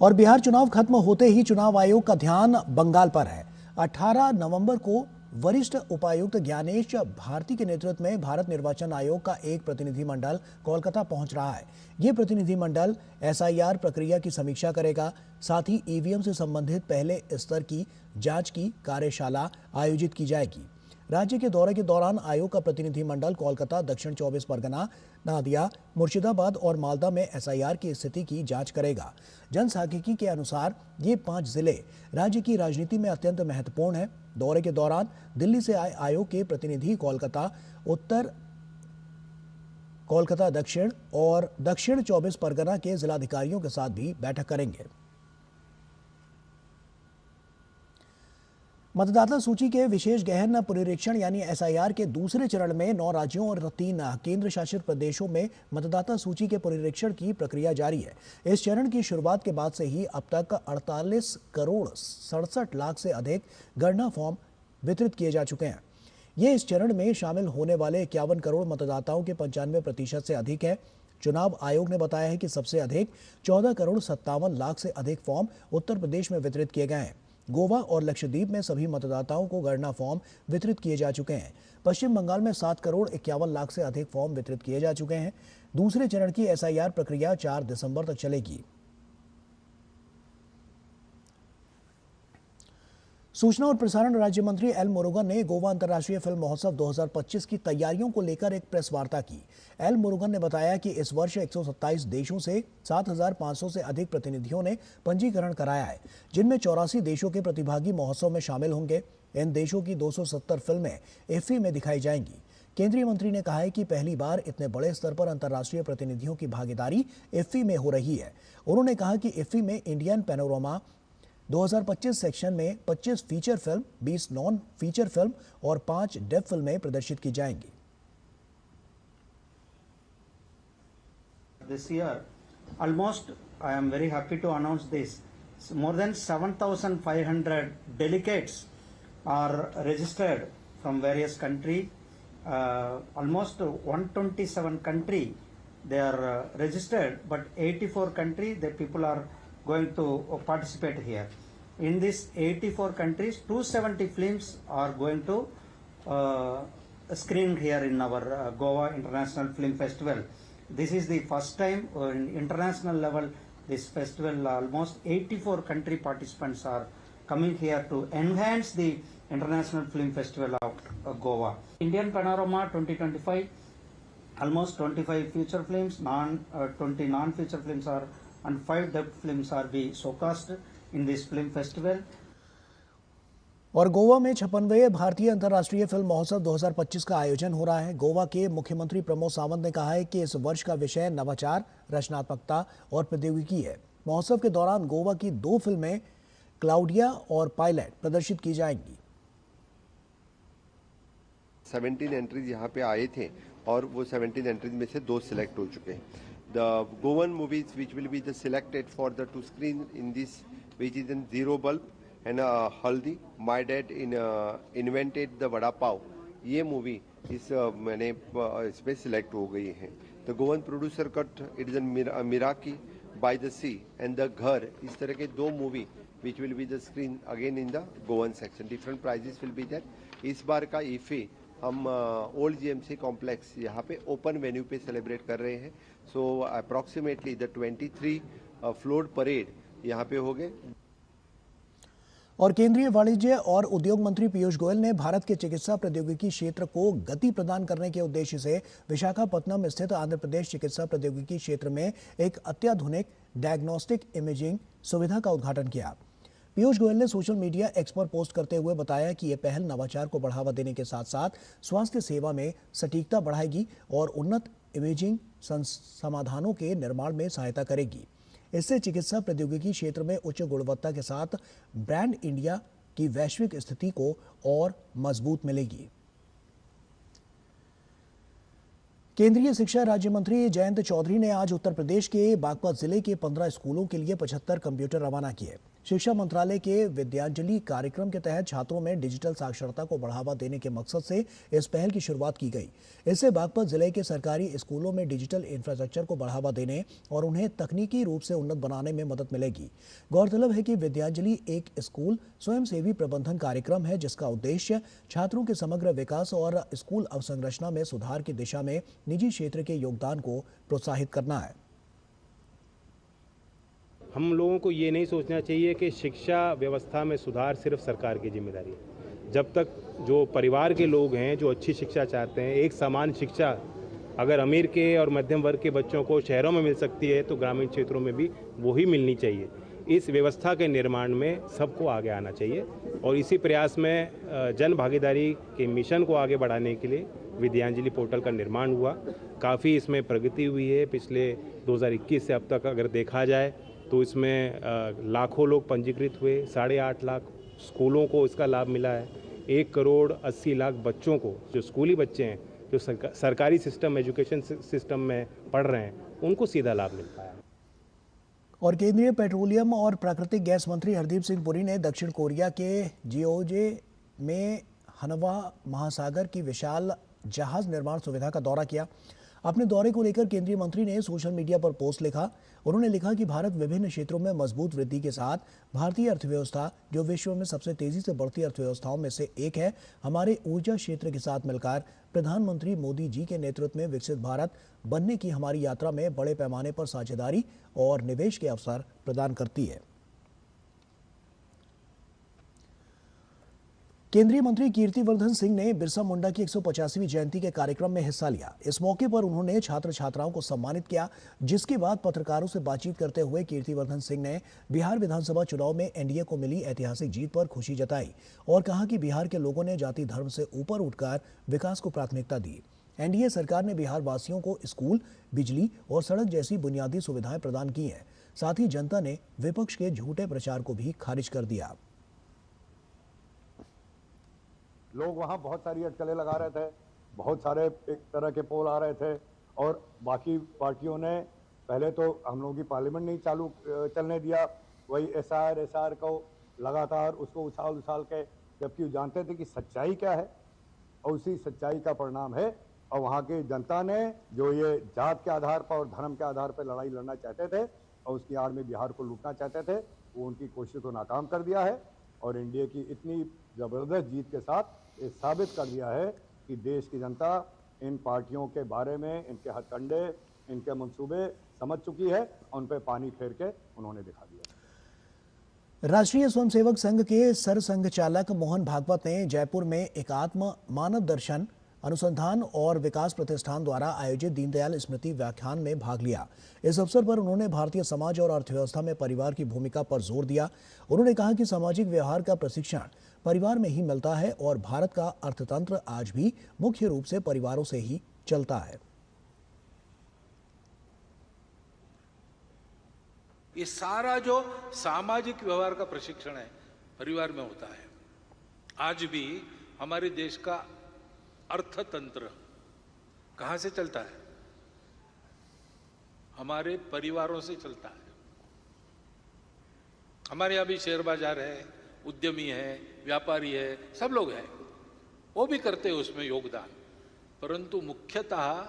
और बिहार चुनाव खत्म होते ही चुनाव आयोग का ध्यान बंगाल पर है। 18 नवंबर को वरिष्ठ उपायुक्त ज्ञानेश भारती के नेतृत्व में भारत निर्वाचन आयोग का एक प्रतिनिधिमंडल कोलकाता पहुंच रहा है। ये प्रतिनिधिमंडल एसआईआर प्रक्रिया की समीक्षा करेगा। साथ ही ईवीएम से संबंधित पहले स्तर की जांच की कार्यशाला आयोजित की जाएगी। राज्य के दौरे के दौरान आयोग का प्रतिनिधिमंडल कोलकाता, दक्षिण 24 परगना, नादिया, मुर्शिदाबाद और मालदा में एसआईआर की स्थिति की जांच करेगा। जनसांख्यिकी के अनुसार ये 5 जिले राज्य की राजनीति में अत्यंत महत्वपूर्ण हैं। दौरे के दौरान दिल्ली से आए आयोग के प्रतिनिधि कोलकाता उत्तर, कोलकाता दक्षिण और दक्षिण 24 परगना के जिलाधिकारियों के साथ भी बैठक करेंगे। मतदाता सूची के विशेष गहन पुनरीक्षण यानी एसआईआर के दूसरे चरण में 9 राज्यों और 3 केंद्र शासित प्रदेशों में मतदाता सूची के पुनरीक्षण की प्रक्रिया जारी है। इस चरण की शुरुआत के बाद से ही अब तक 48 करोड़ 67 लाख से अधिक गणना फॉर्म वितरित किए जा चुके हैं। ये इस चरण में शामिल होने वाले 51 करोड़ मतदाताओं के 95% से अधिक है। चुनाव आयोग ने बताया है कि सबसे अधिक 14 करोड़ 57 लाख से अधिक फॉर्म उत्तर प्रदेश में वितरित किए गए हैं। गोवा और लक्षद्वीप में सभी मतदाताओं को गणना फॉर्म वितरित किए जा चुके हैं। पश्चिम बंगाल में 7 करोड़ 51 लाख से अधिक फॉर्म वितरित किए जा चुके हैं। दूसरे चरण की एसआईआर प्रक्रिया 4 दिसंबर तक चलेगी। सूचना और प्रसारण राज्य मंत्री एल मुरुगन ने गोवा अंतर्राष्ट्रीय फिल्म महोत्सव 2025 की तैयारियों को लेकर एक प्रेस वार्ता की। एल मुरुगन ने बताया कि इस वर्ष 127 देशों से 7,500 से अधिक प्रतिनिधियों ने पंजीकरण कराया है, जिनमें 84 देशों के प्रतिभागी महोत्सव में शामिल होंगे। इन देशों की 270 फिल्में इफ्फी में दिखाई जाएंगी। केंद्रीय मंत्री ने कहा है कि पहली बार इतने बड़े स्तर पर अंतर्राष्ट्रीय प्रतिनिधियों की भागीदारी इफ्फी में हो रही है। उन्होंने कहा कि इफ्फी में इंडियन पैनोरमा 2025 सेक्शन में 25 feature film, 20 non feature film और 5 डेफ फिल्में प्रदर्शित की जाएंगी। this year, almost, I am very happy to announce this, more than 7,500 delegates are registered from various countries. Almost 127 countries they are registered, but 84 countries the people are going to participate here. In this 84 countries, 270 films are going to screen here in our Goa International Film Festival. This is the first time in international level this festival, almost 84 country participants are coming here to enhance the International Film Festival of Goa. Indian Panorama 2025, almost 25 feature films, 20 non-feature films are, and 5 dub films are be showcased in this film festival. और गोवा में 56वें भारतीय अंतर्राष्ट्रीय film महोत्सव 2025 का आयोजन हो रहा है। गोवा के मुख्यमंत्री प्रमोद सावंत ने कहा है कि इस वर्ष का विषय नवाचार, रचनात्मकता और प्रौद्योगिकी है। महोत्सव के दौरान गोवा की 2 फिल्में क्लाउडिया और पायलट प्रदर्शित की जाएंगी। 17 एंट्रीज यहाँ पे आए थे और वो 17 एंट्रीज में से 2 सिलेक्ट हो चुके हैं। The Goan movies which will be the selected for the two screen in this which is in zero bulb and haldi, my dad invented the vada pav, ये मूवी मैंने इसमें सिलेक्ट हो गई है। The Goan producer cut, it is Meraki, by the sea and the ghar, इस तरह के 2 movie which will be the screen again in the Goan section. Different prizes will be there. इस बार का इफे हम ओल्ड जीएमसी कॉम्प्लेक्स यहाँ पे open venue पे सेलिब्रेट कर रहे हैं। सो अप्रॉक्सीमेटली द 23 फ्लोट परेड यहाँ पे हो गए। और केंद्रीय वाणिज्य और उद्योग मंत्री पीयूष गोयल ने भारत के चिकित्सा प्रौद्योगिकी क्षेत्र को गति प्रदान करने के उद्देश्य से विशाखापत्तनम स्थित आंध्र प्रदेश चिकित्सा प्रौद्योगिकी क्षेत्र में एक अत्याधुनिक डायग्नोस्टिक इमेजिंग सुविधा का उद्घाटन किया। पीयूष गोयल ने सोशल मीडिया एक्स पर पोस्ट करते हुए बताया कि यह पहल नवाचार को बढ़ावा देने के साथ साथ स्वास्थ्य सेवा में सटीकता बढ़ाएगी और उन्नत इमेजिंग समाधानों के निर्माण में सहायता करेगी। इससे चिकित्सा प्रौद्योगिकी क्षेत्र में उच्च गुणवत्ता के साथ ब्रांड इंडिया की वैश्विक स्थिति को और मजबूत मिलेगी। केंद्रीय शिक्षा राज्य मंत्री जयंत चौधरी ने आज उत्तर प्रदेश के बागपत जिले के 15 स्कूलों के लिए 75 कंप्यूटर रवाना किए। शिक्षा मंत्रालय के विद्यांजलि कार्यक्रम के तहत छात्रों में डिजिटल साक्षरता को बढ़ावा देने के मकसद से इस पहल की शुरुआत की गई। इससे बागपत जिले के सरकारी स्कूलों में डिजिटल इंफ्रास्ट्रक्चर को बढ़ावा देने और उन्हें तकनीकी रूप से उन्नत बनाने में मदद मिलेगी। गौरतलब है कि विद्यांजलि एक स्कूल स्वयंसेवी प्रबंधन कार्यक्रम है जिसका उद्देश्य छात्रों के समग्र विकास और स्कूल अवसंरचना में सुधार की दिशा में निजी क्षेत्र के योगदान को प्रोत्साहित करना है। हम लोगों को ये नहीं सोचना चाहिए कि शिक्षा व्यवस्था में सुधार सिर्फ सरकार की जिम्मेदारी है। जब तक जो परिवार के लोग हैं जो अच्छी शिक्षा चाहते हैं, एक समान शिक्षा अगर अमीर के और मध्यम वर्ग के बच्चों को शहरों में मिल सकती है तो ग्रामीण क्षेत्रों में भी वही मिलनी चाहिए। इस व्यवस्था के निर्माण में सबको आगे आना चाहिए और इसी प्रयास में जन भागीदारी के मिशन को आगे बढ़ाने के लिए विद्यांजलि पोर्टल का निर्माण हुआ। काफ़ी इसमें प्रगति हुई है। पिछले 2021 से अब तक अगर देखा जाए तो इसमें लाखों लोग पंजीकृत हुए, 8.5 लाख स्कूलों को इसका लाभ मिला है, 1 करोड़ 80 लाख बच्चों को, जो स्कूली बच्चे हैं जो सरकारी सिस्टम एजुकेशन सिस्टम में पढ़ रहे हैं, उनको सीधा लाभ मिल पाया। और केंद्रीय पेट्रोलियम और प्राकृतिक गैस मंत्री हरदीप सिंह पुरी ने दक्षिण कोरिया के जियोजे में हनवा महासागर की विशाल जहाज निर्माण सुविधा का दौरा किया। अपने दौरे को लेकर केंद्रीय मंत्री ने सोशल मीडिया पर पोस्ट लिखा। उन्होंने लिखा कि भारत विभिन्न क्षेत्रों में मजबूत वृद्धि के साथ भारतीय अर्थव्यवस्था, जो विश्व में सबसे तेजी से बढ़ती अर्थव्यवस्थाओं में से एक है, हमारे ऊर्जा क्षेत्र के साथ मिलकर प्रधानमंत्री मोदी जी के नेतृत्व में विकसित भारत बनने की हमारी यात्रा में बड़े पैमाने पर साझेदारी और निवेश के अवसर प्रदान करती है। केंद्रीय मंत्री कीर्तिवर्धन सिंह ने बिरसा मुंडा की 150वीं जयंती के कार्यक्रम में हिस्सा लिया। इस मौके पर उन्होंने छात्र छात्राओं को सम्मानित किया, जिसके बाद पत्रकारों से बातचीत करते हुए कीर्तिवर्धन सिंह ने बिहार विधानसभा चुनाव में एनडीए को मिली ऐतिहासिक जीत पर खुशी जताई और कहा कि बिहार के लोगों ने जाति धर्म से ऊपर उठकर विकास को प्राथमिकता दी। एनडीए सरकार ने बिहार वासियों को स्कूल, बिजली और सड़क जैसी बुनियादी सुविधाएं प्रदान की हैं। साथ ही जनता ने विपक्ष के झूठे प्रचार को भी खारिज कर दिया। लोग वहाँ बहुत सारी अटकलें लगा रहे थे, बहुत सारे एक तरह के पोल आ रहे थे और बाकी पार्टियों ने पहले तो हम लोगों की पार्लियामेंट नहीं चलने दिया, वही एसआर को लगातार उसको उछाल के, जबकि वो जानते थे कि सच्चाई क्या है, और उसी सच्चाई का परिणाम है। और वहाँ की जनता ने जो ये जात के आधार पर और धर्म के आधार पर लड़ाई लड़ना चाहते थे और उसकी आड़ में बिहार को लूटना चाहते थे, वो उनकी कोशिश को नाकाम कर दिया है। और एनडीए की इतनी ज़बरदस्त जीत के साथ ये साबित कर दिया है कि देश की जनता इन पार्टियों के बारे में, इनके हथकंडे, इनके मंसूबे समझ चुकी है और उन पर पानी फेर के उन्होंने दिखा दिया। राष्ट्रीय स्वयंसेवक संघ के सरसंघ चालक मोहन भागवत ने जयपुर में एकात्म मानव दर्शन अनुसंधान और विकास प्रतिष्ठान द्वारा आयोजित दीनदयाल स्मृति व्याख्यान में भाग लिया। इस अवसर पर उन्होंने भारतीय समाज और अर्थव्यवस्था में परिवार की भूमिका पर जोर दिया। उन्होंने कहा कि सामाजिक व्यवहार का प्रशिक्षण परिवार में ही मिलता है और भारत का अर्थतंत्र आज भी मुख्य रूप से परिवारों से ही चलता है। ये सारा जो सामाजिक व्यवहार का प्रशिक्षण है परिवार में होता है। आज भी हमारे देश का अर्थतंत्र कहां से चलता है? हमारे परिवारों से चलता है। हमारे यहां भी शेयर बाजार है, उद्यमी है, व्यापारी है, सब लोग हैं, वो भी करते हैं उसमें योगदान, परंतु मुख्यतः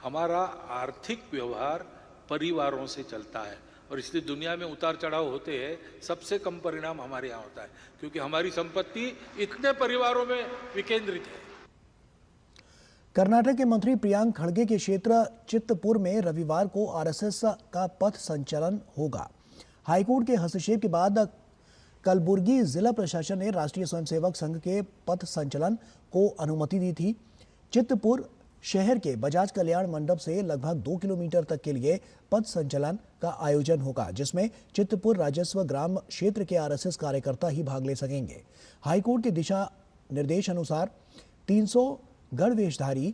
हमारा आर्थिक व्यवहार परिवारों से चलता है। और इसलिए दुनिया में उतार चढ़ाव होते हैं, सबसे कम परिणाम हमारे यहाँ होता है, क्योंकि हमारी संपत्ति इतने परिवारों में विकेंद्रित है। कर्नाटक के मंत्री प्रियांक खड़गे के क्षेत्र चित्तपुर में रविवार को आरएसएस का पथ संचलन होगा। हाईकोर्ट के हस्तक्षेप के बाद कलबुर्गी जिला प्रशासन ने राष्ट्रीय स्वयंसेवक संघ के पथ संचलन को अनुमति दी थी। चित्तपुर शहर के बजाज कल्याण मंडप से लगभग 2 किलोमीटर तक के लिए पथ संचलन का आयोजन होगा, जिसमें चित्तपुर राजस्व ग्राम क्षेत्र के आरएसएस कार्यकर्ता ही भाग ले सकेंगे। हाईकोर्ट के दिशा निर्देश अनुसार 300 गणवेशधारी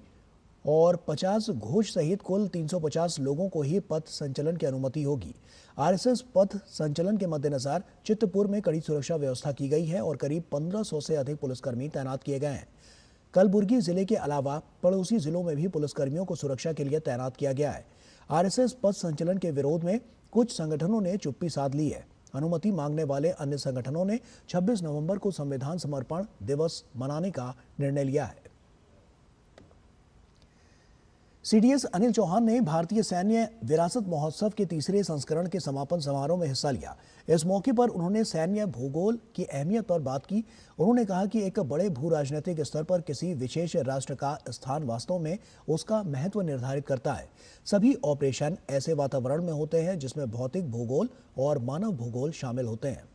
और 50 घोष सहित कुल 350 लोगों को ही पथ संचलन की अनुमति होगी। आरएसएस पथ संचलन के मद्देनजर चित्तपुर में कड़ी सुरक्षा व्यवस्था की गई है और करीब 1500 से अधिक पुलिसकर्मी तैनात किए गए हैं। कलबुर्गी जिले के अलावा पड़ोसी जिलों में भी पुलिसकर्मियों को सुरक्षा के लिए तैनात किया गया है। आरएसएस पथ संचलन के विरोध में कुछ संगठनों ने चुप्पी साध ली है। अनुमति मांगने वाले अन्य संगठनों ने 26 नवंबर को संविधान समर्पण दिवस मनाने का निर्णय लिया है। सीडीएस अनिल चौहान ने भारतीय सैन्य विरासत महोत्सव के तीसरे संस्करण के समापन समारोह में हिस्सा लिया। इस मौके पर उन्होंने सैन्य भूगोल की अहमियत पर बात की। उन्होंने कहा कि एक बड़े भू राजनीतिक स्तर पर किसी विशेष राष्ट्र का स्थान वास्तव में उसका महत्व निर्धारित करता है। सभी ऑपरेशन ऐसे वातावरण में होते हैं जिसमें भौतिक भूगोल और मानव भूगोल शामिल होते हैं।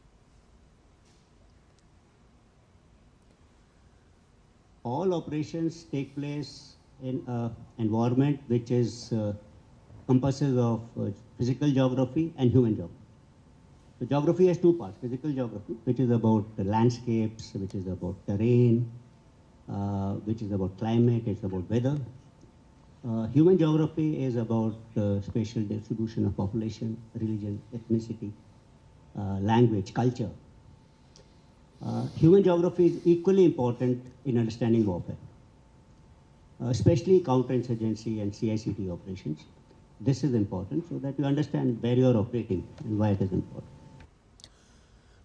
All operations take place in an environment which is compasses of physical geography and human geography. So geography has two parts: physical geography, which is about the landscapes, which is about terrain, which is about climate, it's about weather. Human geography is about spatial distribution of population, religion, ethnicity, language, culture. Human geography is equally important in understanding warfare, especially counterinsurgency and CICT operations. This is important so that you understand where you are operating and why it is important.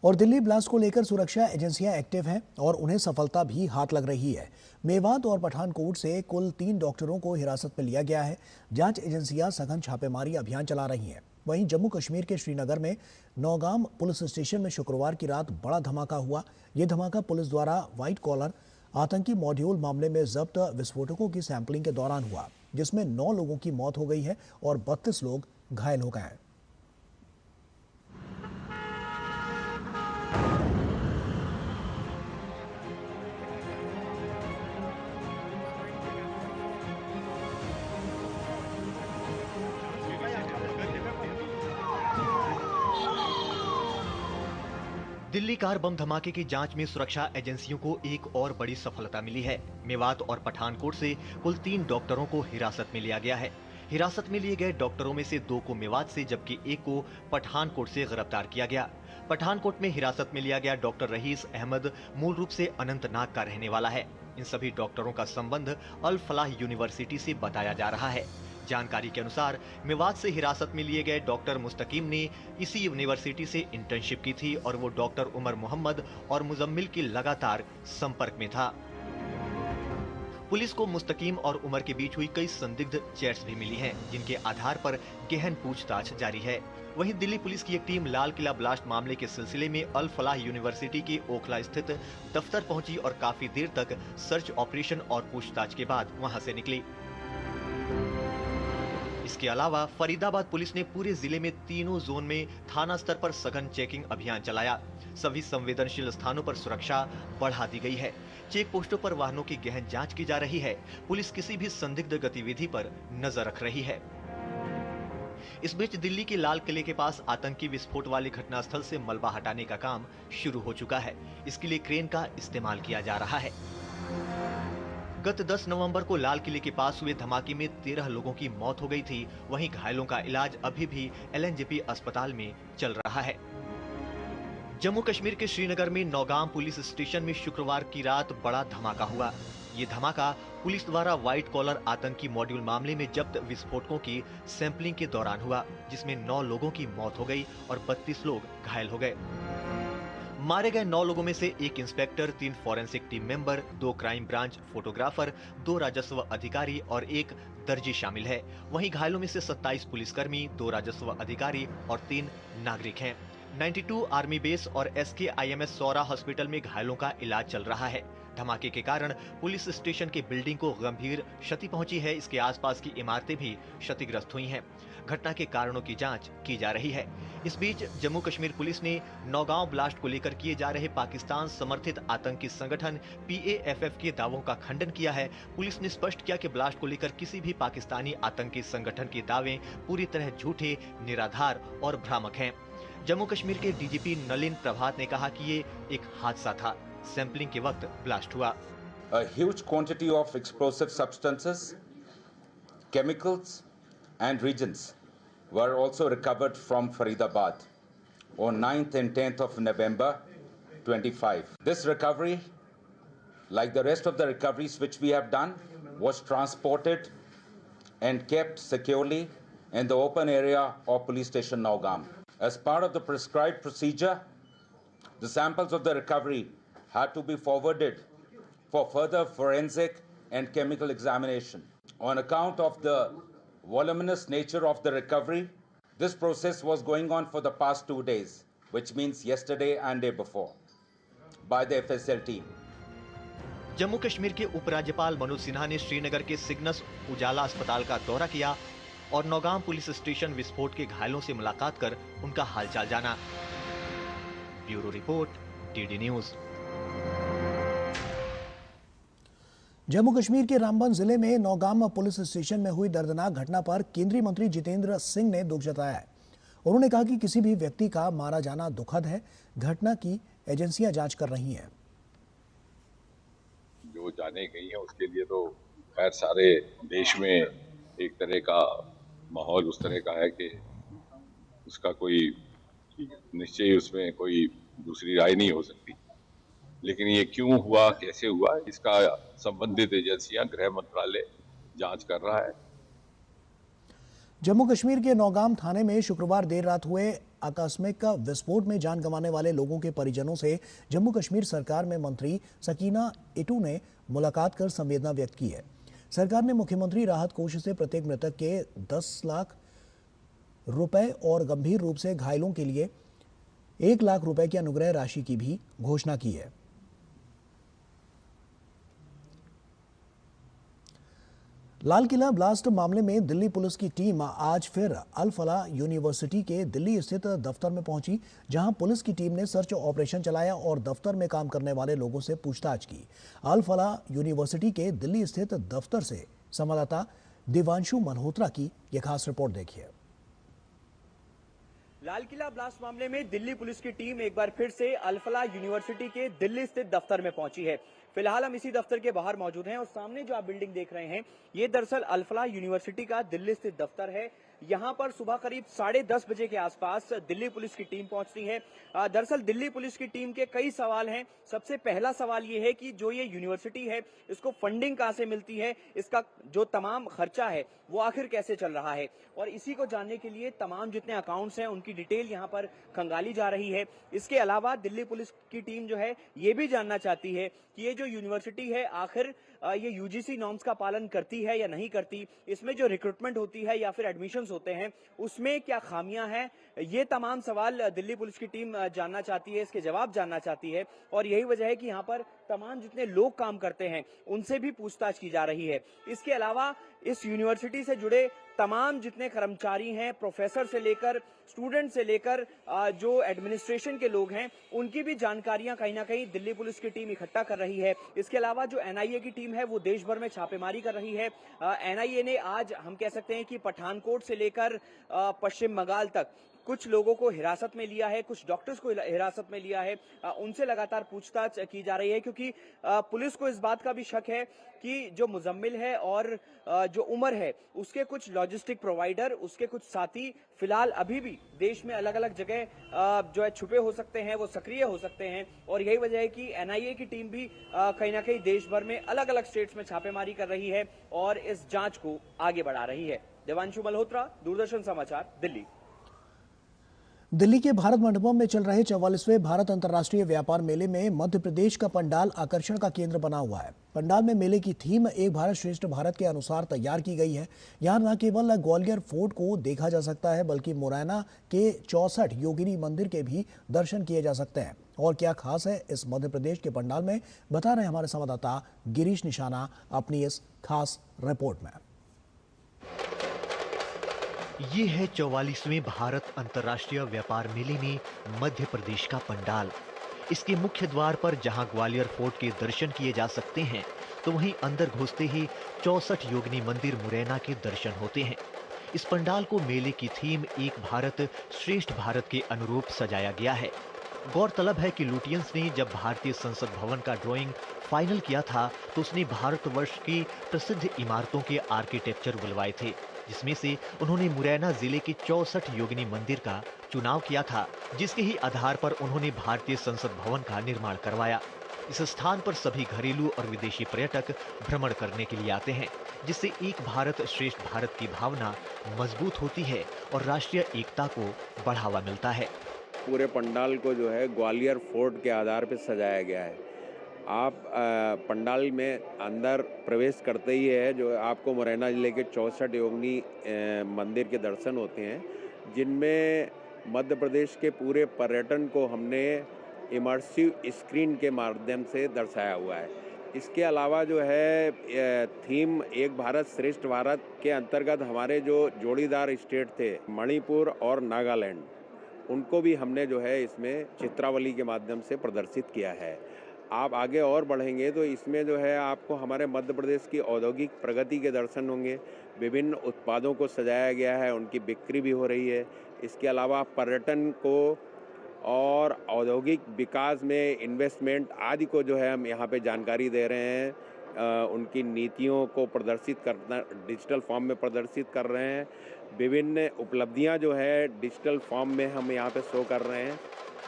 और Delhi blast को लेकर सुरक्षा एजेंसियां active हैं और उन्हें सफलता भी हाथ लग रही है। मेवात और पठानकोट से कुल 3 डॉक्टरों को हिरासत में लिया गया है। जांच एजेंसियां सघन छापेमारी अभियान चला रही हैं। वहीं जम्मू कश्मीर के श्रीनगर में नौगाम पुलिस स्टेशन में शुक्रवार की रात बड़ा धमाका हुआ। ये धमाका पुलिस द्वारा व्हाइट कॉलर आतंकी मॉड्यूल मामले में जब्त विस्फोटकों की सैंपलिंग के दौरान हुआ, जिसमें 9 लोगों की मौत हो गई है और 32 लोग घायल हो गए हैं। दिल्ली कार बम धमाके की जांच में सुरक्षा एजेंसियों को एक और बड़ी सफलता मिली है। मेवात और पठानकोट से कुल 3 डॉक्टरों को हिरासत में लिया गया है। हिरासत में लिए गए डॉक्टरों में से 2 को मेवात से जबकि 1 को पठानकोट से गिरफ्तार किया गया। पठानकोट में हिरासत में लिया गया डॉक्टर रईस अहमद मूल रूप से अनंतनाग का रहने वाला है। इन सभी डॉक्टरों का संबंध अल फलाह यूनिवर्सिटी से बताया जा रहा है। जानकारी के अनुसार मेवात से हिरासत में लिए गए डॉक्टर मुस्तकीम ने इसी यूनिवर्सिटी से इंटर्नशिप की थी और वो डॉक्टर उमर मोहम्मद और मुजम्मिल के लगातार संपर्क में था। पुलिस को मुस्तकीम और उमर के बीच हुई कई संदिग्ध चैट्स भी मिली हैं, जिनके आधार पर गहन पूछताछ जारी है। वहीं दिल्ली पुलिस की एक टीम लाल किला ब्लास्ट मामले के सिलसिले में अल फलाह यूनिवर्सिटी के ओखला स्थित दफ्तर पहुंची और काफी देर तक सर्च ऑपरेशन और पूछताछ के बाद वहां से निकली। इसके अलावा फरीदाबाद पुलिस ने पूरे जिले में तीनों जोन में थाना स्तर पर सघन चेकिंग अभियान चलाया। सभी संवेदनशील स्थानों पर सुरक्षा बढ़ा दी गई है। चेक पोस्टों पर वाहनों की गहन जांच की जा रही है। पुलिस किसी भी संदिग्ध गतिविधि पर नजर रख रही है। इस बीच दिल्ली के लाल किले के पास आतंकी विस्फोट वाले घटनास्थल से मलबा हटाने का काम शुरू हो चुका है। इसके लिए क्रेन का इस्तेमाल किया जा रहा है। गत 10 नवंबर को लाल किले के पास हुए धमाके में 13 लोगों की मौत हो गई थी। वहीं घायलों का इलाज अभी भी LNJP अस्पताल में चल रहा है। जम्मू कश्मीर के श्रीनगर में नौगाम पुलिस स्टेशन में शुक्रवार की रात बड़ा धमाका हुआ। ये धमाका पुलिस द्वारा व्हाइट कॉलर आतंकी मॉड्यूल मामले में जब्त विस्फोटकों की सैंपलिंग के दौरान हुआ, जिसमें 9 लोगों की मौत हो गई और 32 लोग घायल हो गए। मारे गए 9 लोगों में से 1 inspector, 3 forensic team member, 2 crime branch photographer, 2 राजस्व अधिकारी और 1 दर्जी शामिल है। वहीं घायलों में से 27 पुलिसकर्मी, 2 राजस्व अधिकारी और 3 नागरिक हैं। 92 आर्मी बेस और SKIMS सौरा हॉस्पिटल में घायलों का इलाज चल रहा है। धमाके के कारण पुलिस स्टेशन के बिल्डिंग को गंभीर क्षति पहुंची है। इसके आसपास की इमारतें भी क्षतिग्रस्त हुई हैं। घटना के कारणों की जांच की जा रही है। इस बीच जम्मू कश्मीर पुलिस ने नौगांव ब्लास्ट को लेकर किए जा रहे पाकिस्तान समर्थित आतंकी संगठन PAFF के दावों का खंडन किया है। पुलिस ने स्पष्ट किया कि ब्लास्ट को लेकर किसी भी पाकिस्तानी आतंकी संगठन के दावे पूरी तरह झूठे, निराधार और भ्रामक हैं। जम्मू कश्मीर के DGP नलिन प्रभात ने कहा कि ये एक हादसा था। सैंपलिंग के वक्त ब्लास्ट हुआ। A huge quantity of explosive substances, chemicals and reagents were also recovered from Faridabad on 9th and 10th of November 25. This recovery, like the rest of the recoveries which we have done, was transported and kept securely in the open area of police station Naugam. As part of the prescribed procedure, the samples of the recovery had to be forwarded for further forensic and chemical examination. On account of the voluminous nature of the recovery, this process was going on for the past 2 days, which means yesterday and day before, by the FSL team. Jammu Kashmir के उपराज्यपाल मनोज सिन्हा ने श्रीनगर के Cygnus उजाला अस्पताल का दौरा किया और Nowgam police station विस्फोट के घायलों से मुलाकात कर उनका हालचाल जाना। Bureau report, DD news. Jammu Kashmir के रामबन जिले में नौगाम पुलिस स्टेशन में हुई दर्दनाक घटना पर केंद्रीय मंत्री जितेंद्र सिंह ने दुख जताया है। उन्होंने कहा कि किसी भी व्यक्ति का मारा जाना दुखद है। घटना की एजेंसियां जांच कर रही हैं। जो जाने गई है उसके लिए तो खैर सारे देश में एक तरह का माहौल उस तरह का है कि उसका कोई निश्चय, उसमें कोई दूसरी राय नहीं हो सकती। लेकिन ये क्यों हुआ, कैसे हुआ, इसका संबंधित एजेंसियां, गृह मंत्रालय जांच कर रहा है। जम्मू कश्मीर के नौगाम थाने में शुक्रवार देर रात हुए आकस्मिक विस्फोट में जान गंवाने वाले लोगों के परिजनों से जम्मू कश्मीर सरकार में मंत्री सकीना इटू ने मुलाकात कर संवेदना व्यक्त की है। सरकार ने मुख्यमंत्री राहत कोष से प्रत्येक मृतक के 10 लाख रुपए और गंभीर रूप से घायलों के लिए 1 लाख रुपए की अनुग्रह राशि की भी घोषणा की है। लाल किला ब्लास्ट मामले में दिल्ली पुलिस की टीम आज फिर अल फलाह यूनिवर्सिटी के दिल्ली स्थित दफ्तर में पहुंची, जहां पुलिस की टीम ने सर्च ऑपरेशन चलाया और दफ्तर में काम करने वाले लोगों से पूछताछ की। अल फलाह यूनिवर्सिटी के दिल्ली स्थित दफ्तर से संवाददाता दिवांशु मल्होत्रा की यह खास रिपोर्ट देखिए। लाल किला ब्लास्ट मामले में दिल्ली पुलिस की टीम एक बार फिर से अल फलाह यूनिवर्सिटी के दिल्ली स्थित दफ्तर में पहुंची है। फिलहाल हम इसी दफ्तर के बाहर मौजूद हैं और सामने जो आप बिल्डिंग देख रहे हैं, ये दरअसल अल फलाह यूनिवर्सिटी का दिल्ली स्थित दफ्तर है। यहाँ पर सुबह करीब 10:30 बजे के आसपास दिल्ली पुलिस की टीम पहुंचती है। दरअसल दिल्ली पुलिस की टीम के कई सवाल हैं। सबसे पहला सवाल ये है कि जो ये यूनिवर्सिटी है इसको फंडिंग कहां से मिलती है, इसका जो तमाम खर्चा है वो आखिर कैसे चल रहा है, और इसी को जानने के लिए तमाम जितने अकाउंट्स हैं उनकी डिटेल यहाँ पर खंगाली जा रही है। इसके अलावा दिल्ली पुलिस की टीम जो है ये भी जानना चाहती है कि ये जो यूनिवर्सिटी है आखिर ये यूजीसी नॉर्म्स का पालन करती है या नहीं करती, इसमें जो रिक्रूटमेंट होती है या फिर एडमिशंस होते हैं उसमें क्या खामियां हैं। ये तमाम सवाल दिल्ली पुलिस की टीम जानना चाहती है, इसके जवाब जानना चाहती है, और यही वजह है कि यहाँ पर तमाम जितने लोग काम करते हैं उनसे भी पूछताछ की जा रही है। इसके अलावा इस यूनिवर्सिटी से जुड़े तमाम जितने कर्मचारी हैं, प्रोफेसर से लेकर स्टूडेंट से लेकर जो एडमिनिस्ट्रेशन के लोग हैं, उनकी भी जानकारियां कहीं ना कहीं दिल्ली पुलिस की टीम इकट्ठा कर रही है। इसके अलावा जो एनआईए की टीम है वो देश भर में छापेमारी कर रही है। एनआईए ने आज हम कह सकते हैं कि पठानकोट से लेकर पश्चिम बंगाल तक कुछ लोगों को हिरासत में लिया है, कुछ डॉक्टर्स को हिरासत में लिया है। उनसे लगातार पूछताछ की जा रही है, क्योंकि पुलिस को इस बात का भी शक है कि जो मुजम्मिल है और जो उमर है उसके कुछ लॉजिस्टिक प्रोवाइडर, उसके कुछ साथी फिलहाल अभी भी देश में अलग अलग जगह जो है छुपे हो सकते हैं, वो सक्रिय हो सकते हैं, और यही वजह है कि एनआईए की टीम भी कहीं ना कहीं देश भर में अलग अलग स्टेट्स में छापेमारी कर रही है और इस जांच को आगे बढ़ा रही है। देवांशु मल्होत्रा, दूरदर्शन समाचार, दिल्ली। दिल्ली के भारत मंडपम में चल रहे 44वें भारत अंतर्राष्ट्रीय व्यापार मेले में मध्य प्रदेश का पंडाल आकर्षण का केंद्र बना हुआ है। पंडाल में मेले की थीम एक भारत श्रेष्ठ भारत के अनुसार तैयार की गई है। यहाँ न केवल ग्वालियर फोर्ट को देखा जा सकता है बल्कि मुरैना के 64 योगिनी मंदिर के भी दर्शन किए जा सकते हैं। और क्या खास है इस मध्य प्रदेश के पंडाल में, बता रहे हमारे संवाददाता गिरीश निशाना अपनी इस खास रिपोर्ट में। ये है 44वें भारत अंतर्राष्ट्रीय व्यापार मेले में मध्य प्रदेश का पंडाल। इसके मुख्य द्वार पर जहां ग्वालियर फोर्ट के दर्शन किए जा सकते हैं, तो वहीं अंदर घुसते ही 64 योगिनी मंदिर मुरैना के दर्शन होते हैं। इस पंडाल को मेले की थीम एक भारत श्रेष्ठ भारत के अनुरूप सजाया गया है। गौरतलब है कि लुटियंस ने जब भारतीय संसद भवन का ड्राइंग फाइनल किया था तो उसने भारतवर्ष की प्रसिद्ध इमारतों के आर्किटेक्चर बुलवाए थे, जिसमें से उन्होंने मुरैना जिले के 64 योगिनी मंदिर का चुनाव किया था, जिसके ही आधार पर उन्होंने भारतीय संसद भवन का निर्माण करवाया। इस स्थान पर सभी घरेलू और विदेशी पर्यटक भ्रमण करने के लिए आते हैं, जिससे एक भारत श्रेष्ठ भारत की भावना मजबूत होती है और राष्ट्रीय एकता को बढ़ावा मिलता है। पूरे पंडाल को जो है ग्वालियर फोर्ट के आधार पर सजाया गया है। आप पंडाल में अंदर प्रवेश करते ही है जो आपको मुरैना जिले के 64 योगिनी मंदिर के दर्शन होते हैं, जिनमें मध्य प्रदेश के पूरे पर्यटन को हमने इमर्सिव स्क्रीन के माध्यम से दर्शाया हुआ है। इसके अलावा जो है थीम एक भारत श्रेष्ठ भारत के अंतर्गत हमारे जो जोड़ीदार स्टेट थे मणिपुर और नागालैंड, उनको भी हमने जो है इसमें चित्रावली के माध्यम से प्रदर्शित किया है। आप आगे और बढ़ेंगे तो इसमें जो है आपको हमारे मध्य प्रदेश की औद्योगिक प्रगति के दर्शन होंगे। विभिन्न उत्पादों को सजाया गया है, उनकी बिक्री भी हो रही है। इसके अलावा पर्यटन को और औद्योगिक विकास में इन्वेस्टमेंट आदि को जो है हम यहाँ पे जानकारी दे रहे हैं। उनकी नीतियों को प्रदर्शित करना, डिजिटल फॉर्म में प्रदर्शित कर रहे हैं। विभिन्न उपलब्धियाँ जो है डिजिटल फॉर्म में हम यहाँ पे शो कर रहे हैं।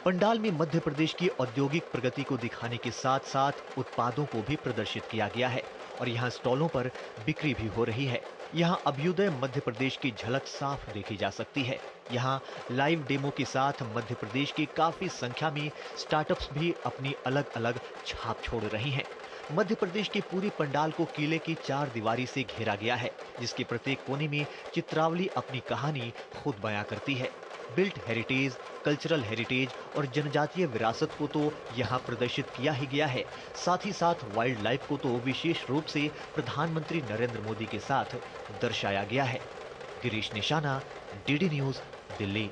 पंडाल में मध्य प्रदेश की औद्योगिक प्रगति को दिखाने के साथ साथ उत्पादों को भी प्रदर्शित किया गया है और यहाँ स्टॉलों पर बिक्री भी हो रही है। यहाँ अभ्युदय मध्य प्रदेश की झलक साफ देखी जा सकती है। यहाँ लाइव डेमो के साथ मध्य प्रदेश की काफी संख्या में स्टार्टअप्स भी अपनी अलग अलग छाप छोड़ रही हैं। मध्य प्रदेश के पूरे पंडाल को किले की 4 दीवारी से घेरा गया है, जिसके प्रत्येक कोने में चित्रावली अपनी कहानी खुद बयां करती है। बिल्ट हेरिटेज, कल्चरल हेरिटेज और जनजातीय विरासत को तो यहाँ प्रदर्शित किया ही गया है, साथ ही साथ वाइल्ड लाइफ को तो विशेष रूप से प्रधानमंत्री नरेंद्र मोदी के साथ दर्शाया गया है। गिरीश निशाना, डीडी न्यूज, दिल्ली।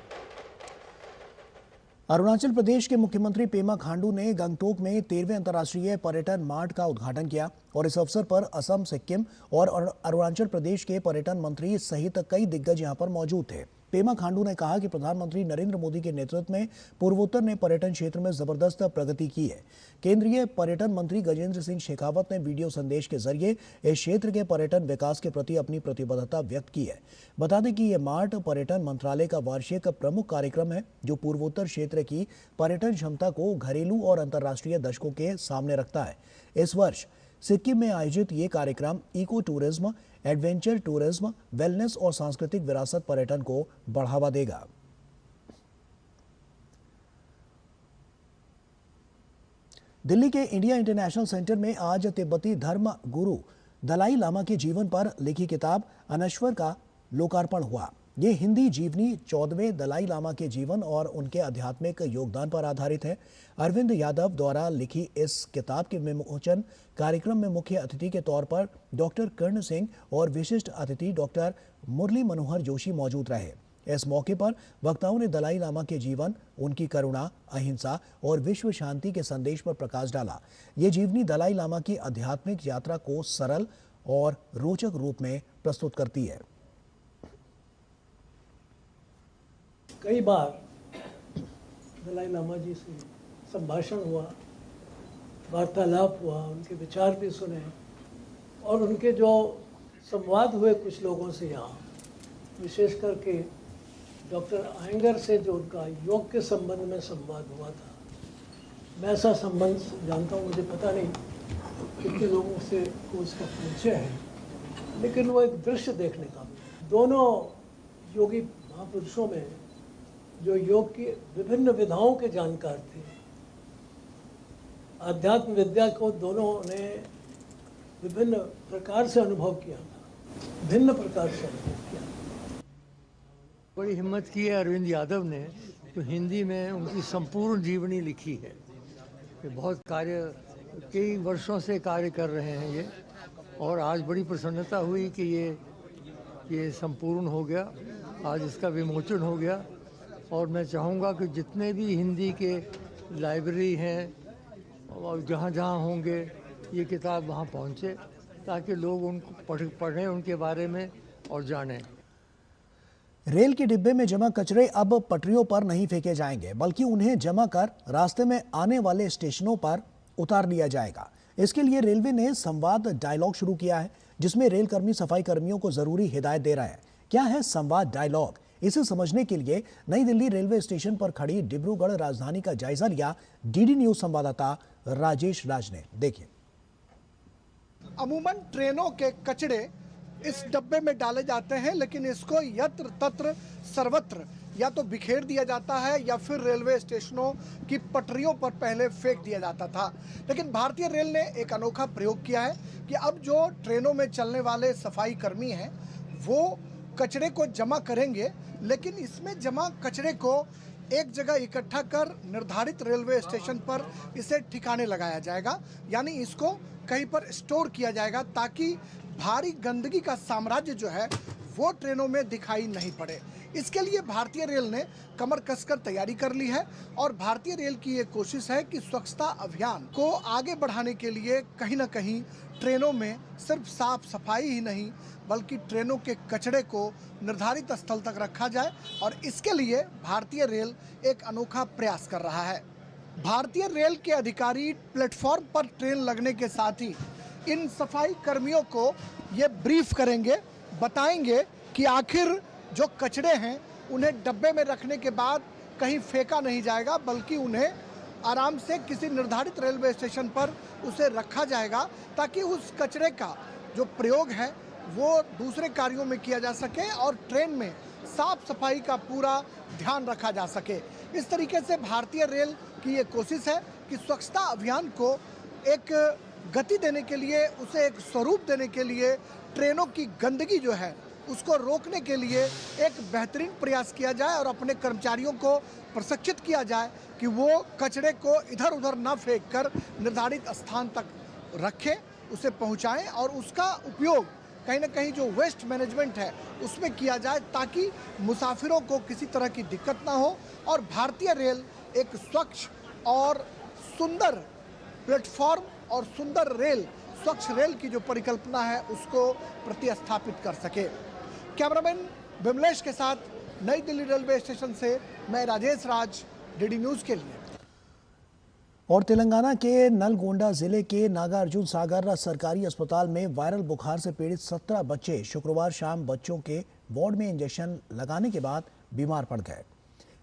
अरुणाचल प्रदेश के मुख्यमंत्री पेमा खांडू ने गंगटोक में 13वें अंतर्राष्ट्रीय पर्यटन मार्ट का उद्घाटन किया और इस अवसर पर असम, सिक्किम और अरुणाचल प्रदेश के पर्यटन मंत्री सहित कई दिग्गज यहां पर मौजूद थे। पेमा खांडू ने कहा कि प्रधानमंत्री नरेंद्र मोदी के नेतृत्व में पूर्वोत्तर ने पर्यटन क्षेत्र में जबरदस्त प्रगति की है। केंद्रीय पर्यटन मंत्री गजेंद्र सिंह शेखावत ने वीडियो संदेश के जरिए इस क्षेत्र के पर्यटन विकास के प्रति अपनी प्रतिबद्धता व्यक्त की है। बता दें कि यह मार्ट पर्यटन मंत्रालय का वार्षिक प्रमुख कार्यक्रम है जो पूर्वोत्तर क्षेत्र की पर्यटन क्षमता को घरेलू और अंतर्राष्ट्रीय दर्शकों के सामने रखता है। इस वर्ष सिक्किम में आयोजित ये कार्यक्रम eco tourism, adventure tourism, wellness और सांस्कृतिक विरासत पर्यटन को बढ़ावा देगा। दिल्ली के इंडिया इंटरनेशनल सेंटर में आज तिब्बती धर्म गुरु दलाई लामा के जीवन पर लिखी किताब अनश्वर का लोकार्पण हुआ। ये हिंदी जीवनी 14वें दलाई लामा के जीवन और उनके आध्यात्मिक योगदान पर आधारित है। अरविंद यादव द्वारा लिखी इस किताब के विमोचन कार्यक्रम में मुख्य अतिथि के तौर पर डॉक्टर कर्ण सिंह और विशिष्ट अतिथि डॉक्टर मुरली मनोहर जोशी मौजूद रहे। इस मौके पर वक्ताओं ने दलाई लामा के जीवन, उनकी करुणा, अहिंसा और विश्व शांति के संदेश पर प्रकाश डाला। ये जीवनी दलाई लामा की आध्यात्मिक यात्रा को सरल और रोचक रूप में प्रस्तुत करती है। कई बार दलाई लामा जी से संभाषण हुआ, वार्तालाप हुआ, उनके विचार भी सुने और उनके जो संवाद हुए कुछ लोगों से यहाँ, विशेष करके डॉक्टर आयंगर से जो उनका योग के संबंध में संवाद हुआ था। मैं ऐसा संबंध जानता हूँ, मुझे पता नहीं कितने लोगों से उसका परिचय है, लेकिन वो एक दृश्य देखने का, दोनों योगी महापुरुषों में जो योग की विभिन्न विधाओं के जानकार थे, आध्यात्म विद्या को दोनों ने विभिन्न प्रकार से अनुभव किया था, भिन्न प्रकार से अनुभव किया। बड़ी हिम्मत की है अरविंद यादव ने, तो हिंदी में उनकी संपूर्ण जीवनी लिखी है। ये बहुत कार्य, कई वर्षों से कार्य कर रहे हैं ये, और आज बड़ी प्रसन्नता हुई कि ये संपूर्ण हो गया, आज इसका विमोचन हो गया। और मैं चाहूँगा कि जितने भी हिंदी के लाइब्रेरी हैं और जहाँ जहाँ होंगे ये किताब वहाँ पहुँचे, ताकि लोग उनको पढ़ें, उनके बारे में और जानें। रेल के डिब्बे में जमा कचरे अब पटरियों पर नहीं फेंके जाएंगे, बल्कि उन्हें जमा कर रास्ते में आने वाले स्टेशनों पर उतार लिया जाएगा। इसके लिए रेलवे ने संवाद डायलॉग शुरू किया है, जिसमें रेलकर्मी सफाई कर्मियों को जरूरी हिदायत दे रहा है। क्या है संवाद डायलॉग? इसे समझने के लिए नई दिल्ली रेलवे स्टेशन पर खड़ी डिब्रूगढ़ राजधानी का जायजा लिया डीडी न्यूज संवाददाता राजेश राज ने। देखिए। अमूमन ट्रेनों के कचड़े इस डब्बे में डाले जाते हैं, लेकिन इसको यत्र तत्र सर्वत्र या तो बिखेर दिया जाता है या फिर रेलवे स्टेशनों की पटरियों पर पहले फेंक दिया जाता था। लेकिन भारतीय रेल ने एक अनोखा प्रयोग किया है कि अब जो ट्रेनों में चलने वाले सफाई कर्मी हैं वो कचरे को जमा करेंगे, लेकिन इसमें जमा कचरे को एक जगह इकट्ठा कर निर्धारित रेलवे स्टेशन पर इसे ठिकाने लगाया जाएगा, यानी इसको कहीं पर स्टोर किया जाएगा, ताकि भारी गंदगी का साम्राज्य जो है वो ट्रेनों में दिखाई नहीं पड़े। इसके लिए भारतीय रेल ने कमर कसकर तैयारी कर ली है और भारतीय रेल की ये कोशिश है कि स्वच्छता अभियान को आगे बढ़ाने के लिए कहीं ना कहीं ट्रेनों में सिर्फ साफ सफाई ही नहीं, बल्कि ट्रेनों के कचरे को निर्धारित स्थल तक रखा जाए, और इसके लिए भारतीय रेल एक अनोखा प्रयास कर रहा है। भारतीय रेल के अधिकारी प्लेटफॉर्म पर ट्रेन लगने के साथ ही इन सफाई कर्मियों को ये ब्रीफ करेंगे, बताएंगे कि आखिर जो कचरे हैं उन्हें डब्बे में रखने के बाद कहीं फेंका नहीं जाएगा, बल्कि उन्हें आराम से किसी निर्धारित रेलवे स्टेशन पर उसे रखा जाएगा, ताकि उस कचरे का जो प्रयोग है वो दूसरे कार्यों में किया जा सके और ट्रेन में साफ सफाई का पूरा ध्यान रखा जा सके। इस तरीके से भारतीय रेल की ये कोशिश है कि स्वच्छता अभियान को एक गति देने के लिए, उसे एक स्वरूप देने के लिए, ट्रेनों की गंदगी जो है उसको रोकने के लिए एक बेहतरीन प्रयास किया जाए और अपने कर्मचारियों को प्रशिक्षित किया जाए कि वो कचरे को इधर उधर न फेंक कर निर्धारित स्थान तक रखें, उसे पहुंचाएं और उसका उपयोग कहीं ना कहीं जो वेस्ट मैनेजमेंट है उसमें किया जाए, ताकि मुसाफिरों को किसी तरह की दिक्कत ना हो और भारतीय रेल एक स्वच्छ और सुंदर प्लेटफॉर्म और सुंदर रेल, स्वच्छ रेल की जो परिकल्पना है उसको प्रतिस्थापित कर सके। कैमरामैन बिमलेश के साथ नई दिल्ली रेलवे स्टेशन से मैं राजेश राज, डीडी न्यूज़ के लिए। और तेलंगाना के नलगोंडा जिले के नागार्जुन सागर सरकारी अस्पताल में वायरल बुखार से पीड़ित 17 बच्चे शुक्रवार शाम बच्चों के वार्ड में इंजेक्शन लगाने के बाद बीमार पड़ गए।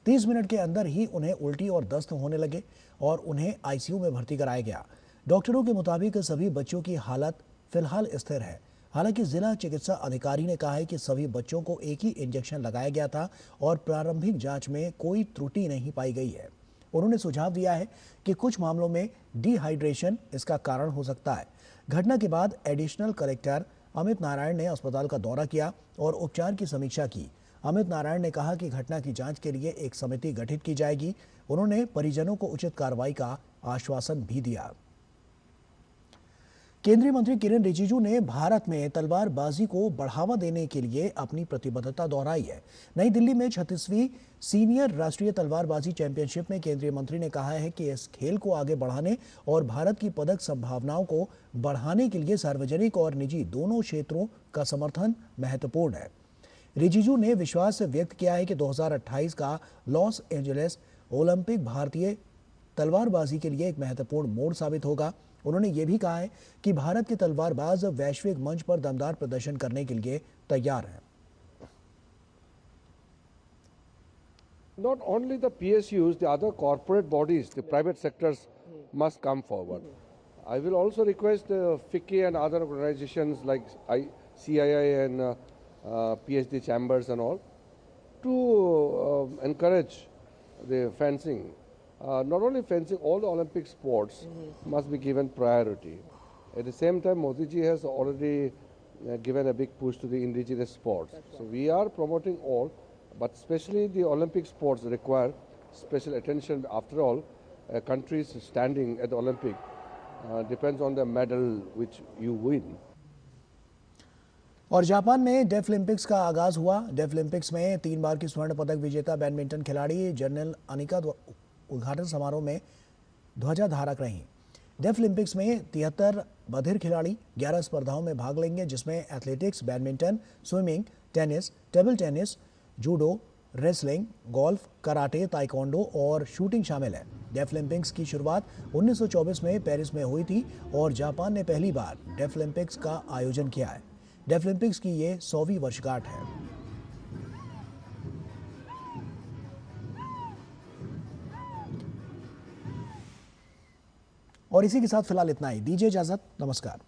30 मिनट के अंदर ही उन्हें उल्टी और दस्त होने लगे और उन्हें आईसीयू में भर्ती कराया गया। डॉक्टरों के मुताबिक सभी बच्चों की हालत फिलहाल स्थिर है। हालांकि जिला चिकित्सा अधिकारी ने कहा है कि सभी बच्चों को एक ही इंजेक्शन लगाया गया था और प्रारंभिक जांच में कोई त्रुटि नहीं पाई गई है। उन्होंने सुझाव दिया है कि कुछ मामलों में डिहाइड्रेशन इसका कारण हो सकता है। घटना के बाद एडिशनल कलेक्टर अमित नारायण ने अस्पताल का दौरा किया और उपचार की समीक्षा की। अमित नारायण ने कहा कि घटना की जांच के लिए एक समिति गठित की जाएगी। उन्होंने परिजनों को उचित कार्रवाई का आश्वासन भी दिया। केंद्रीय मंत्री किरेन रिजिजू ने भारत में तलवारबाजी को बढ़ावा देने के लिए अपनी प्रतिबद्धता दोहराई है। नई दिल्ली में 36वीं सीनियर राष्ट्रीय तलवारबाजी चैंपियनशिप में केंद्रीय मंत्री ने कहा है कि इस खेल को आगे बढ़ाने और भारत की पदक संभावनाओं को बढ़ाने के लिए सार्वजनिक और निजी दोनों क्षेत्रों का समर्थन महत्वपूर्ण है। रिजिजू ने विश्वास व्यक्त किया है कि 2028 का लॉस एंजलिस ओलंपिक भारतीय तलवारबाजी के लिए एक महत्वपूर्ण मोड़ साबित होगा। उन्होंने ये भी कहा है कि भारत के तलवारबाज वैश्विक मंच पर दमदार प्रदर्शन करने के लिए तैयार हैं। Not only the PSUs, the other corporate bodies, the private sectors must come forward. I will also request the FICCI and other organizations like CII and PhD chambers and all to encourage the fencing. Not only fencing, all the Olympic sports must be given priority. At the same time, Modi ji has already given a big push to the indigenous sports. So we are promoting all, but especially the Olympic sports require special attention. After all, a country's standing at the Olympic depends on the medal which you win. और Japan में def Olympics का आगाज हुआ। Def Olympics में 3 बार की स्वर्ण पदक विजेता बैडमिंटन खिलाड़ी जनरल अनिका उद्घाटन समारोह में ध्वजाधारक रहीं। डेफ ओलंपिक्स में 73 बधिर खिलाड़ी 11 स्पर्धाओं में भाग लेंगे, जिसमें athletics, badminton, swimming, tennis, table tennis, judo, wrestling, golf, karate, taekwondo और शूटिंग शामिल है। डेफ ओलंपिक्स की शुरुआत 1924 में पेरिस में हुई थी और जापान ने पहली बार डेफ ओलंपिक्स का आयोजन किया है। डेफ ओलंपिक्स की ये 100वीं वर्षगांठ है। और इसी के साथ फिलहाल इतना ही। दीजिए इजाजत। नमस्कार।